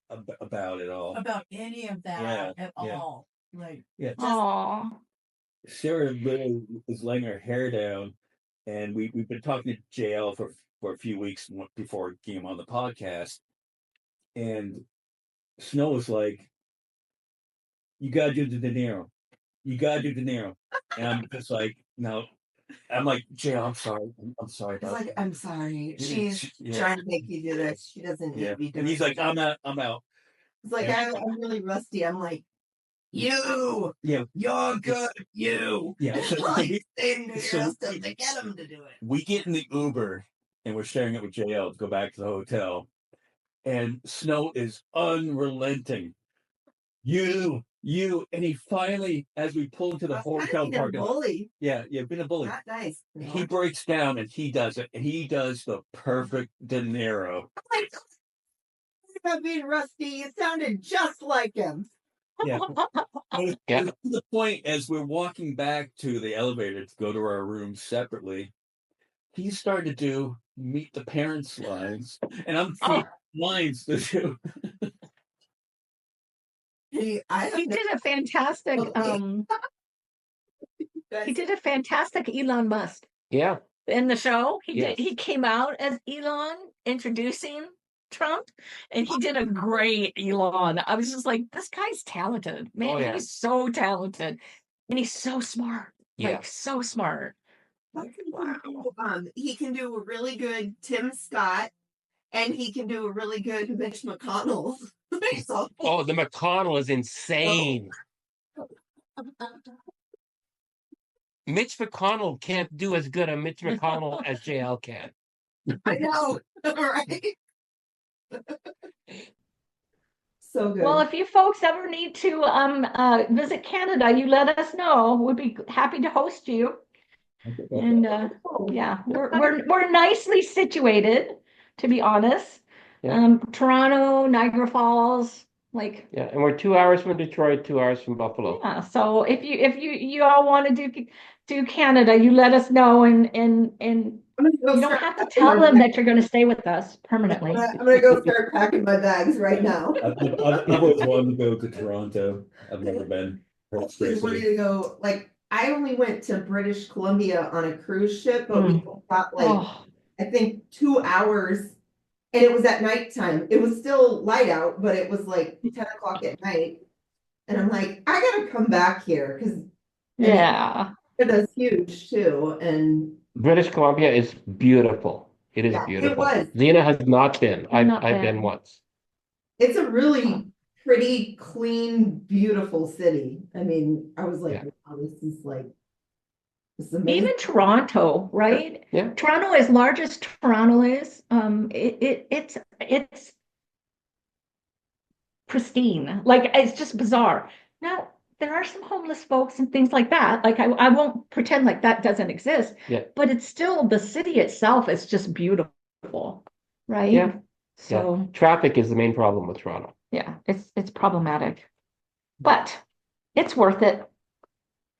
[SPEAKER 1] about it all.
[SPEAKER 5] About any of that
[SPEAKER 1] Yeah,
[SPEAKER 5] at
[SPEAKER 1] yeah.
[SPEAKER 5] all. Like,
[SPEAKER 1] Yeah,
[SPEAKER 4] Aw.
[SPEAKER 1] Sarah literally was laying her hair down, and we've been talking to JL for a few weeks before he came on the podcast, and Snow was like, "You gotta do the De Niro. You gotta do De Niro," and I'm just like, "No." I'm like, JL, I'm sorry. I'm sorry
[SPEAKER 2] He's
[SPEAKER 1] about
[SPEAKER 2] like,
[SPEAKER 1] that.
[SPEAKER 2] I'm sorry.
[SPEAKER 1] Yeah,
[SPEAKER 2] She's
[SPEAKER 1] yeah,
[SPEAKER 2] trying to make you do this. She doesn't need
[SPEAKER 1] yeah.
[SPEAKER 2] to be doing
[SPEAKER 1] And he's like,
[SPEAKER 2] it.
[SPEAKER 1] I'm out. I'm out.
[SPEAKER 2] It's like,
[SPEAKER 1] And
[SPEAKER 2] I'm really rusty. I'm like, you,
[SPEAKER 1] yeah,
[SPEAKER 2] you're good, you.
[SPEAKER 1] yeah. So,
[SPEAKER 2] Like, saying to
[SPEAKER 1] so
[SPEAKER 2] yourself to get him to do it.
[SPEAKER 1] we get in the Uber and we're sharing it with JL to go back to the hotel. And Snow is unrelenting. You. And he finally, as we pull into the
[SPEAKER 2] I was
[SPEAKER 1] hotel
[SPEAKER 2] kind of
[SPEAKER 1] parking lot,
[SPEAKER 2] bully.
[SPEAKER 1] yeah, been a bully.
[SPEAKER 2] Not nice.
[SPEAKER 1] He breaks down and he does it. And he does the perfect De Niro.
[SPEAKER 2] Like, about being rusty. You sounded just like him.
[SPEAKER 1] Yeah. But to the point, as we're walking back to the elevator to go to our rooms separately, he started to do meet the parents lines, and I'm lines to do.
[SPEAKER 2] He
[SPEAKER 4] did a fantastic he did a fantastic Elon Musk.
[SPEAKER 3] Yeah.
[SPEAKER 4] In the show.
[SPEAKER 3] Yes.
[SPEAKER 4] He came out as Elon introducing Trump, and he did a great Elon. I was just like, this guy's talented, man.
[SPEAKER 3] Oh, yeah.
[SPEAKER 4] He's so talented, and he's so smart.
[SPEAKER 3] Yeah.
[SPEAKER 4] Like so smart.
[SPEAKER 2] Wow. He can do a really good Tim Scott, and he can do a really good Mitch McConnell. So,
[SPEAKER 3] Oh, the McConnell is insane. Mitch McConnell can't do as good a Mitch McConnell as JL can.
[SPEAKER 2] I know, right? So good.
[SPEAKER 4] Well, if you folks ever need to visit Canada, you let us know. We'd be happy to host you. And yeah, we're nicely situated, to be honest.
[SPEAKER 3] Yeah.
[SPEAKER 4] Toronto, Niagara Falls, like
[SPEAKER 3] Yeah, and we're 2 hours from Detroit, 2 hours from Buffalo.
[SPEAKER 4] yeah. So if you all want to do Canada, you let us know, and you don't have to tell them that you're going to stay with us permanently.
[SPEAKER 2] I'm gonna go start packing my bags right now.
[SPEAKER 1] I've always wanted to go to Toronto. I've never been.
[SPEAKER 2] Always wanted to go. Like, I only went to British Columbia on a cruise ship, but we got like I think 2 hours, and it was at nighttime. It was still light out, but it was like 10 o'clock at night. And I'm like, I gotta come back here because Canada's huge too. And
[SPEAKER 3] British Columbia is beautiful. It is beautiful.
[SPEAKER 2] it was.
[SPEAKER 3] Zena has not been. I've been once.
[SPEAKER 2] It's a really pretty, clean, beautiful city. I mean, I was like, wow, this is amazing.
[SPEAKER 4] Even Toronto, right?
[SPEAKER 3] Yeah.
[SPEAKER 4] Toronto, as large as Toronto is, it's pristine. Like, it's just bizarre. Now, there are some homeless folks and things like that. Like I won't pretend like that doesn't exist.
[SPEAKER 3] Yeah.
[SPEAKER 4] But it's still, the city itself is just beautiful, right?
[SPEAKER 3] Yeah.
[SPEAKER 4] So
[SPEAKER 3] Traffic is the main problem with Toronto.
[SPEAKER 4] yeah, it's problematic, but it's worth it.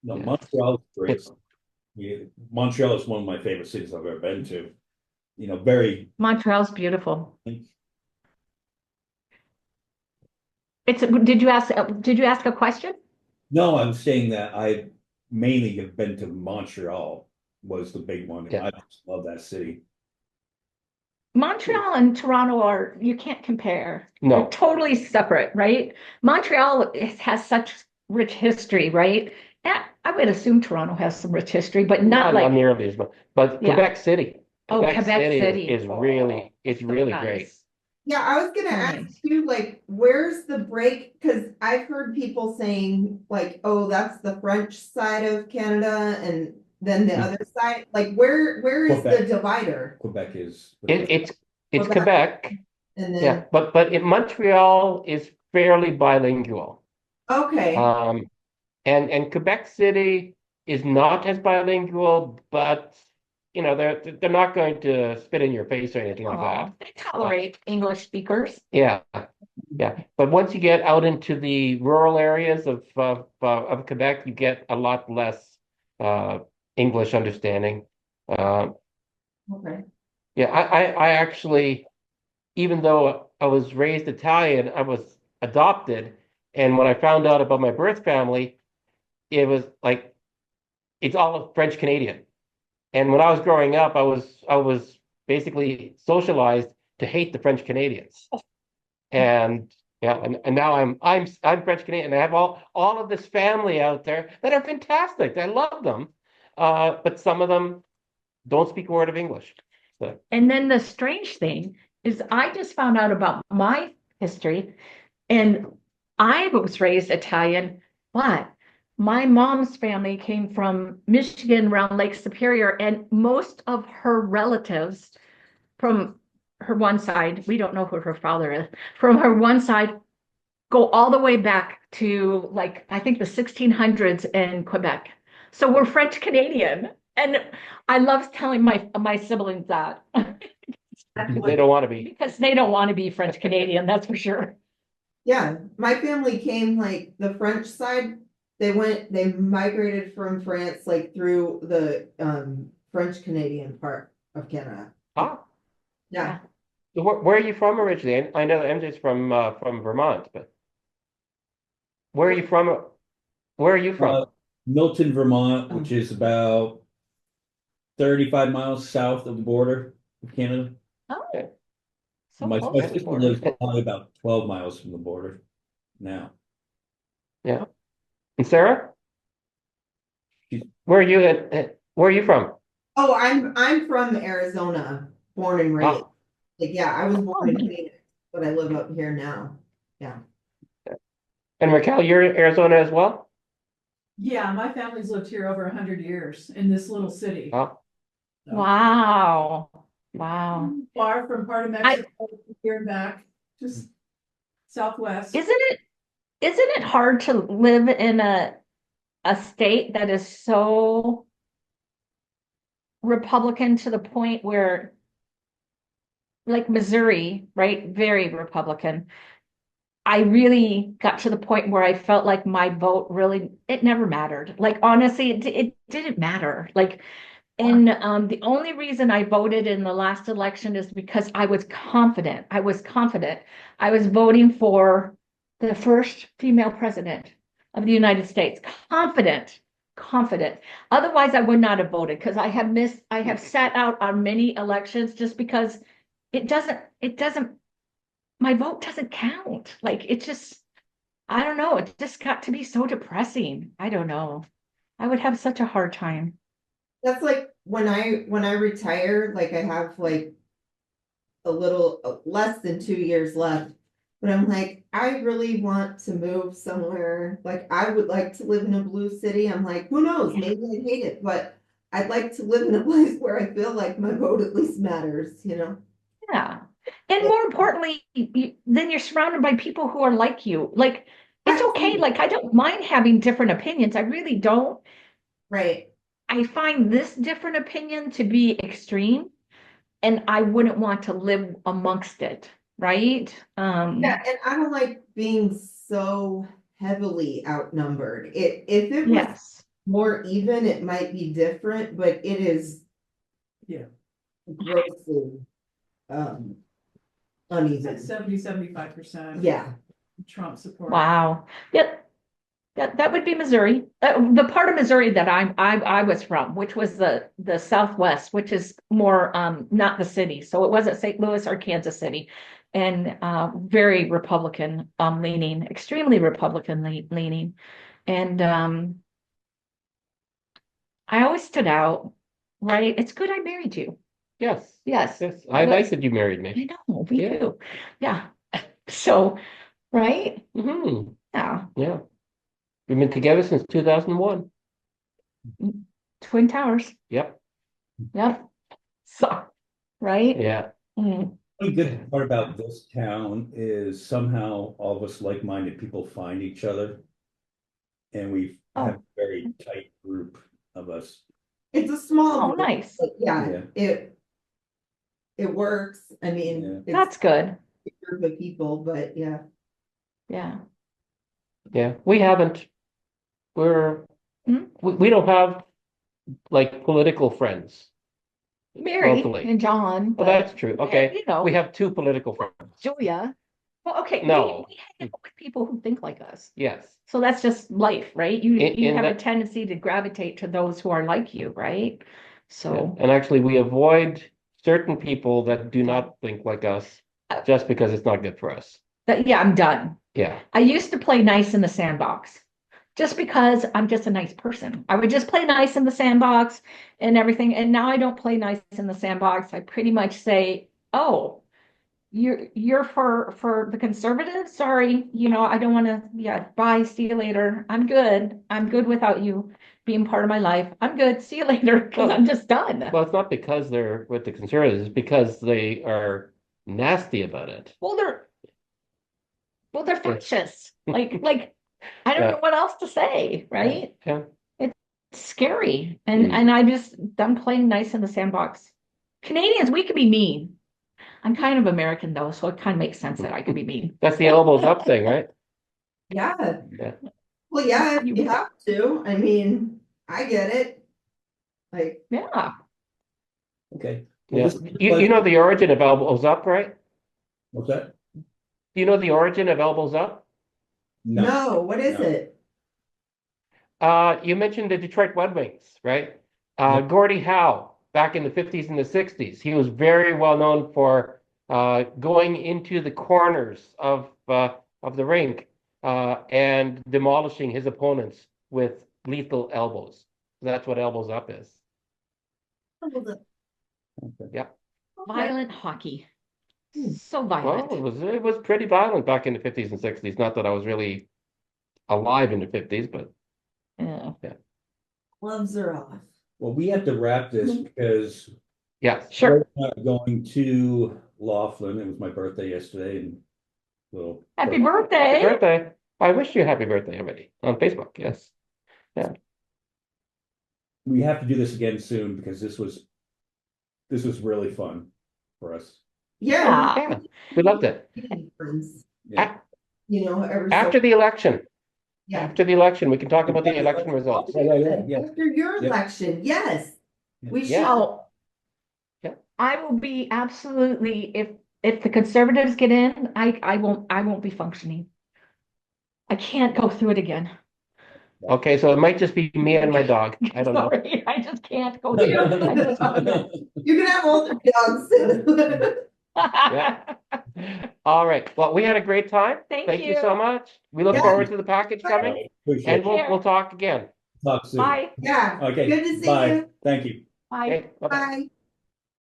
[SPEAKER 1] No,
[SPEAKER 3] Yeah.
[SPEAKER 1] Montreal is great.
[SPEAKER 3] It's
[SPEAKER 1] Yeah, Montreal is one of my favorite cities I've ever been to. You know, very.
[SPEAKER 4] Montreal's beautiful. Did you ask a question?
[SPEAKER 1] No, I'm saying that I mainly have been to Montreal was the big one.
[SPEAKER 3] Yeah.
[SPEAKER 1] I just love that city.
[SPEAKER 4] Montreal and Toronto you can't compare.
[SPEAKER 3] No.
[SPEAKER 4] They're totally separate, right? Montreal has such rich history, right? And I would assume Toronto has some rich history, but not like,
[SPEAKER 3] nearly as much. But
[SPEAKER 4] Yeah.
[SPEAKER 3] Quebec City.
[SPEAKER 4] oh, Quebec City
[SPEAKER 3] is really, it's really
[SPEAKER 4] nice.
[SPEAKER 3] great.
[SPEAKER 2] Yeah, I was gonna
[SPEAKER 4] So
[SPEAKER 2] ask
[SPEAKER 4] nice.
[SPEAKER 2] you, like, where's the break? Because I've heard people saying, like, oh, that's the French side of Canada, and then the other side. Like, where is the
[SPEAKER 1] Quebec.
[SPEAKER 2] divider?
[SPEAKER 1] Quebec is.
[SPEAKER 3] It's
[SPEAKER 2] Quebec.
[SPEAKER 3] Quebec.
[SPEAKER 2] And then
[SPEAKER 3] Yeah, but in Montreal is fairly bilingual.
[SPEAKER 2] okay,
[SPEAKER 3] And Quebec City is not as bilingual, but you know, they're not going to spit in your face or anything like that.
[SPEAKER 4] They tolerate English speakers.
[SPEAKER 3] Yeah, yeah. But once you get out into the rural areas of Quebec, you get a lot less English understanding. Uh,
[SPEAKER 2] okay.
[SPEAKER 3] yeah, I actually, even though I was raised Italian, I was adopted, and when I found out about my birth family, it was like it's all French Canadian. And when I was growing up, I was basically socialized to hate the French Canadians. And yeah, and now I'm French Canadian. And I have all of this family out there that are fantastic. I love them. But some of them don't speak a word of English. So
[SPEAKER 4] And then the strange thing is I just found out about my history, and I was raised Italian, but my mom's family came from Michigan around Lake Superior, and most of her relatives from her one side, we don't know who her father is, from her one side go all the way back to, like, I think the 1600s in Quebec. So we're French Canadian. And I love telling my siblings that.
[SPEAKER 3] they don't want to be.
[SPEAKER 4] Because they don't want to be French Canadian, that's for sure.
[SPEAKER 2] Yeah, my family came like the French side. They migrated from France like through the French Canadian part of Canada.
[SPEAKER 3] Ah,
[SPEAKER 2] Yeah.
[SPEAKER 3] so where are you from originally? I know that MJ's from Vermont, but where are you from? Where are you from?
[SPEAKER 1] Milton, Vermont, which
[SPEAKER 2] Oh.
[SPEAKER 1] is about 35 miles south of the border of Canada.
[SPEAKER 4] Oh,
[SPEAKER 3] Okay.
[SPEAKER 4] so
[SPEAKER 1] My
[SPEAKER 4] close to the
[SPEAKER 1] sister
[SPEAKER 4] border.
[SPEAKER 1] lives probably about 12 miles from the border now.
[SPEAKER 3] Yeah. And Sarah,
[SPEAKER 1] She's-
[SPEAKER 3] where are you where are you from?
[SPEAKER 2] Oh, I'm from Arizona, born and raised.
[SPEAKER 3] Ah,
[SPEAKER 2] Like, yeah, I was born in
[SPEAKER 4] nice.
[SPEAKER 2] Phoenix, but I live up here now.
[SPEAKER 3] and Raquel, you're in Arizona as well?
[SPEAKER 5] Yeah, my family's lived here over 100 years in this little city.
[SPEAKER 3] Ah,
[SPEAKER 5] So,
[SPEAKER 4] Wow. Wow.
[SPEAKER 5] Far from part of Mexico, here and back, just southwest.
[SPEAKER 4] Isn't it hard to live in a state that is so Republican to the point where, like Missouri, right? Very Republican. I really got to the point where I felt like my vote really, it never mattered. Like, honestly, it didn't matter. Like, and the only reason I voted in the last election is because I was confident. I was confident. I was voting for the first female president of the United States. Confident, confident. Otherwise, I would not have voted because I have sat out on many elections just because it doesn't, my vote doesn't count. Like, it just, I don't know. It just got to be so depressing. I don't know. I would have such a hard time.
[SPEAKER 2] That's like when I retire, like I have like a little less than 2 years left. But I'm like, I really want to move somewhere. Like, I would like to live in a blue city. I'm like, who knows? Maybe I'd hate it, but I'd like to live in a place where I feel like my vote at least matters, you know?
[SPEAKER 4] Yeah. And more importantly, then you're surrounded by people who are like you. Like, it's okay. Like, I don't mind having different opinions. I really don't.
[SPEAKER 2] Right.
[SPEAKER 4] I find this different opinion to be extreme, and I wouldn't want to live amongst it, right?
[SPEAKER 2] Yeah, and I don't like being so heavily outnumbered. If it was
[SPEAKER 4] Yes.
[SPEAKER 2] more even, it might be different, but it is
[SPEAKER 5] Yeah.
[SPEAKER 2] grossly uneven.
[SPEAKER 5] 75%.
[SPEAKER 2] Yeah.
[SPEAKER 5] Trump support.
[SPEAKER 4] Wow. Yeah, that would be Missouri. The part of Missouri that I was from, which was the Southwest, which is more not the city. So it wasn't St. Louis or Kansas City, and very Republican leaning, extremely Republican leaning, and I always stood out. Right? It's good I married you.
[SPEAKER 3] Yes.
[SPEAKER 4] Yes.
[SPEAKER 3] Yes. I like that you married me.
[SPEAKER 4] I know, me
[SPEAKER 3] Yeah.
[SPEAKER 4] too. Yeah. So, right?
[SPEAKER 3] Hmm.
[SPEAKER 4] Yeah.
[SPEAKER 3] Yeah. We've been together since 2001.
[SPEAKER 4] Twin Towers.
[SPEAKER 3] Yep.
[SPEAKER 4] Yep. So, right?
[SPEAKER 3] Yeah.
[SPEAKER 4] Mm.
[SPEAKER 1] The good part about this town is somehow all of us like-minded people find each other. And we have a very tight group of us.
[SPEAKER 2] It's a small
[SPEAKER 4] Oh,
[SPEAKER 2] group,
[SPEAKER 4] nice.
[SPEAKER 2] but yeah,
[SPEAKER 1] Yeah.
[SPEAKER 2] it works. I mean,
[SPEAKER 1] Yeah.
[SPEAKER 2] it's
[SPEAKER 4] That's good.
[SPEAKER 2] a group of people, but yeah.
[SPEAKER 4] Yeah.
[SPEAKER 3] Yeah. We haven't.
[SPEAKER 4] Hmm?
[SPEAKER 3] We don't have like political friends
[SPEAKER 4] Mary
[SPEAKER 3] locally.
[SPEAKER 4] and John,
[SPEAKER 3] Well,
[SPEAKER 4] but
[SPEAKER 3] that's true. Okay.
[SPEAKER 4] you know,
[SPEAKER 3] We have two political friends.
[SPEAKER 4] Julia. Well, okay,
[SPEAKER 3] No.
[SPEAKER 4] we hang out with people who think like us.
[SPEAKER 3] Yes.
[SPEAKER 4] So that's just life, right? You
[SPEAKER 3] In
[SPEAKER 4] have a
[SPEAKER 3] that-
[SPEAKER 4] tendency to gravitate to those who are like you, right?
[SPEAKER 3] Yeah.
[SPEAKER 4] So
[SPEAKER 3] And actually, we avoid certain people that do not think like us just because it's not good for us.
[SPEAKER 4] yeah, I'm done.
[SPEAKER 3] Yeah.
[SPEAKER 4] I used to play nice in the sandbox just because I'm just a nice person. I would just play nice in the sandbox and everything. And now I don't play nice in the sandbox. I pretty much say, oh, you're for the conservatives. Sorry, I don't want to, yeah, bye, see you later. I'm good. I'm good without you being part of my life. I'm good. See you later, because I'm just done.
[SPEAKER 3] Well, it's not because they're with the conservatives, it's because they are nasty about it.
[SPEAKER 4] Well, they're fascists. Like I don't
[SPEAKER 3] Yeah.
[SPEAKER 4] know what else to say, right?
[SPEAKER 3] Yeah.
[SPEAKER 4] It's scary. And I just done playing nice in the sandbox. Canadians, we can be mean. I'm kind of American though, so it kind of makes sense that I could be mean.
[SPEAKER 3] That's the elbows up thing, right?
[SPEAKER 2] Yeah.
[SPEAKER 3] Yeah.
[SPEAKER 2] Well, yeah, if you have to. I mean, I get it. Like,
[SPEAKER 4] Yeah.
[SPEAKER 1] Okay.
[SPEAKER 3] Yeah.
[SPEAKER 1] Well, this-
[SPEAKER 3] You know the origin of elbows up, right?
[SPEAKER 1] What's that?
[SPEAKER 3] Do you know the origin of elbows up?
[SPEAKER 2] no, what is
[SPEAKER 1] No.
[SPEAKER 2] it?
[SPEAKER 3] You mentioned the Detroit Red Wings, right?
[SPEAKER 1] Yeah.
[SPEAKER 3] Gordie Howe, back in the 50s and the 60s, he was very well known for going into the corners of the rink and demolishing his opponents with lethal elbows. That's what elbows up is.
[SPEAKER 1] Okay.
[SPEAKER 3] Yeah.
[SPEAKER 4] Violent hockey. So
[SPEAKER 3] Well,
[SPEAKER 4] violent.
[SPEAKER 3] it was pretty violent back in the 50s and 60s. Not that I was really alive in the 50s, but
[SPEAKER 4] Yeah.
[SPEAKER 2] Gloves are off.
[SPEAKER 1] Well, we have to wrap this because
[SPEAKER 3] yeah.
[SPEAKER 4] Sure.
[SPEAKER 1] we're not going to Laughlin. It was my birthday yesterday, and well,
[SPEAKER 4] Happy
[SPEAKER 3] Happy
[SPEAKER 4] birthday.
[SPEAKER 3] birthday. I wish you a happy birthday already on Facebook. Yes.
[SPEAKER 1] we have to do this again soon because this was really fun for us.
[SPEAKER 2] Yeah.
[SPEAKER 3] Yeah. We loved it.
[SPEAKER 2] Friends,
[SPEAKER 1] Yeah.
[SPEAKER 2] every
[SPEAKER 3] After the election,
[SPEAKER 2] yeah.
[SPEAKER 3] after the election, we can talk about the election results.
[SPEAKER 1] Yeah.
[SPEAKER 2] After your
[SPEAKER 1] Yeah.
[SPEAKER 2] election, yes. We should.
[SPEAKER 3] Yeah.
[SPEAKER 4] Oh,
[SPEAKER 3] Yeah.
[SPEAKER 4] I will be absolutely, if the conservatives get in, I won't be functioning. I can't go through it again.
[SPEAKER 3] Okay, so it might just be me and my dog. I don't know.
[SPEAKER 4] Sorry, I just can't go through it. I just
[SPEAKER 2] You can have all the dogs.
[SPEAKER 3] Yeah. All right. Well, we had a great time.
[SPEAKER 4] Thank
[SPEAKER 3] you
[SPEAKER 4] you.
[SPEAKER 3] so much. We look
[SPEAKER 2] Yeah.
[SPEAKER 3] forward to the package coming,
[SPEAKER 1] Appreciate
[SPEAKER 3] and
[SPEAKER 1] it.
[SPEAKER 3] we'll talk again.
[SPEAKER 1] Talk soon.
[SPEAKER 4] Bye.
[SPEAKER 2] Yeah.
[SPEAKER 1] Okay.
[SPEAKER 2] Good to see
[SPEAKER 1] Bye.
[SPEAKER 2] you.
[SPEAKER 1] Thank you.
[SPEAKER 4] Bye.
[SPEAKER 3] Okay. Bye-bye.
[SPEAKER 2] Bye.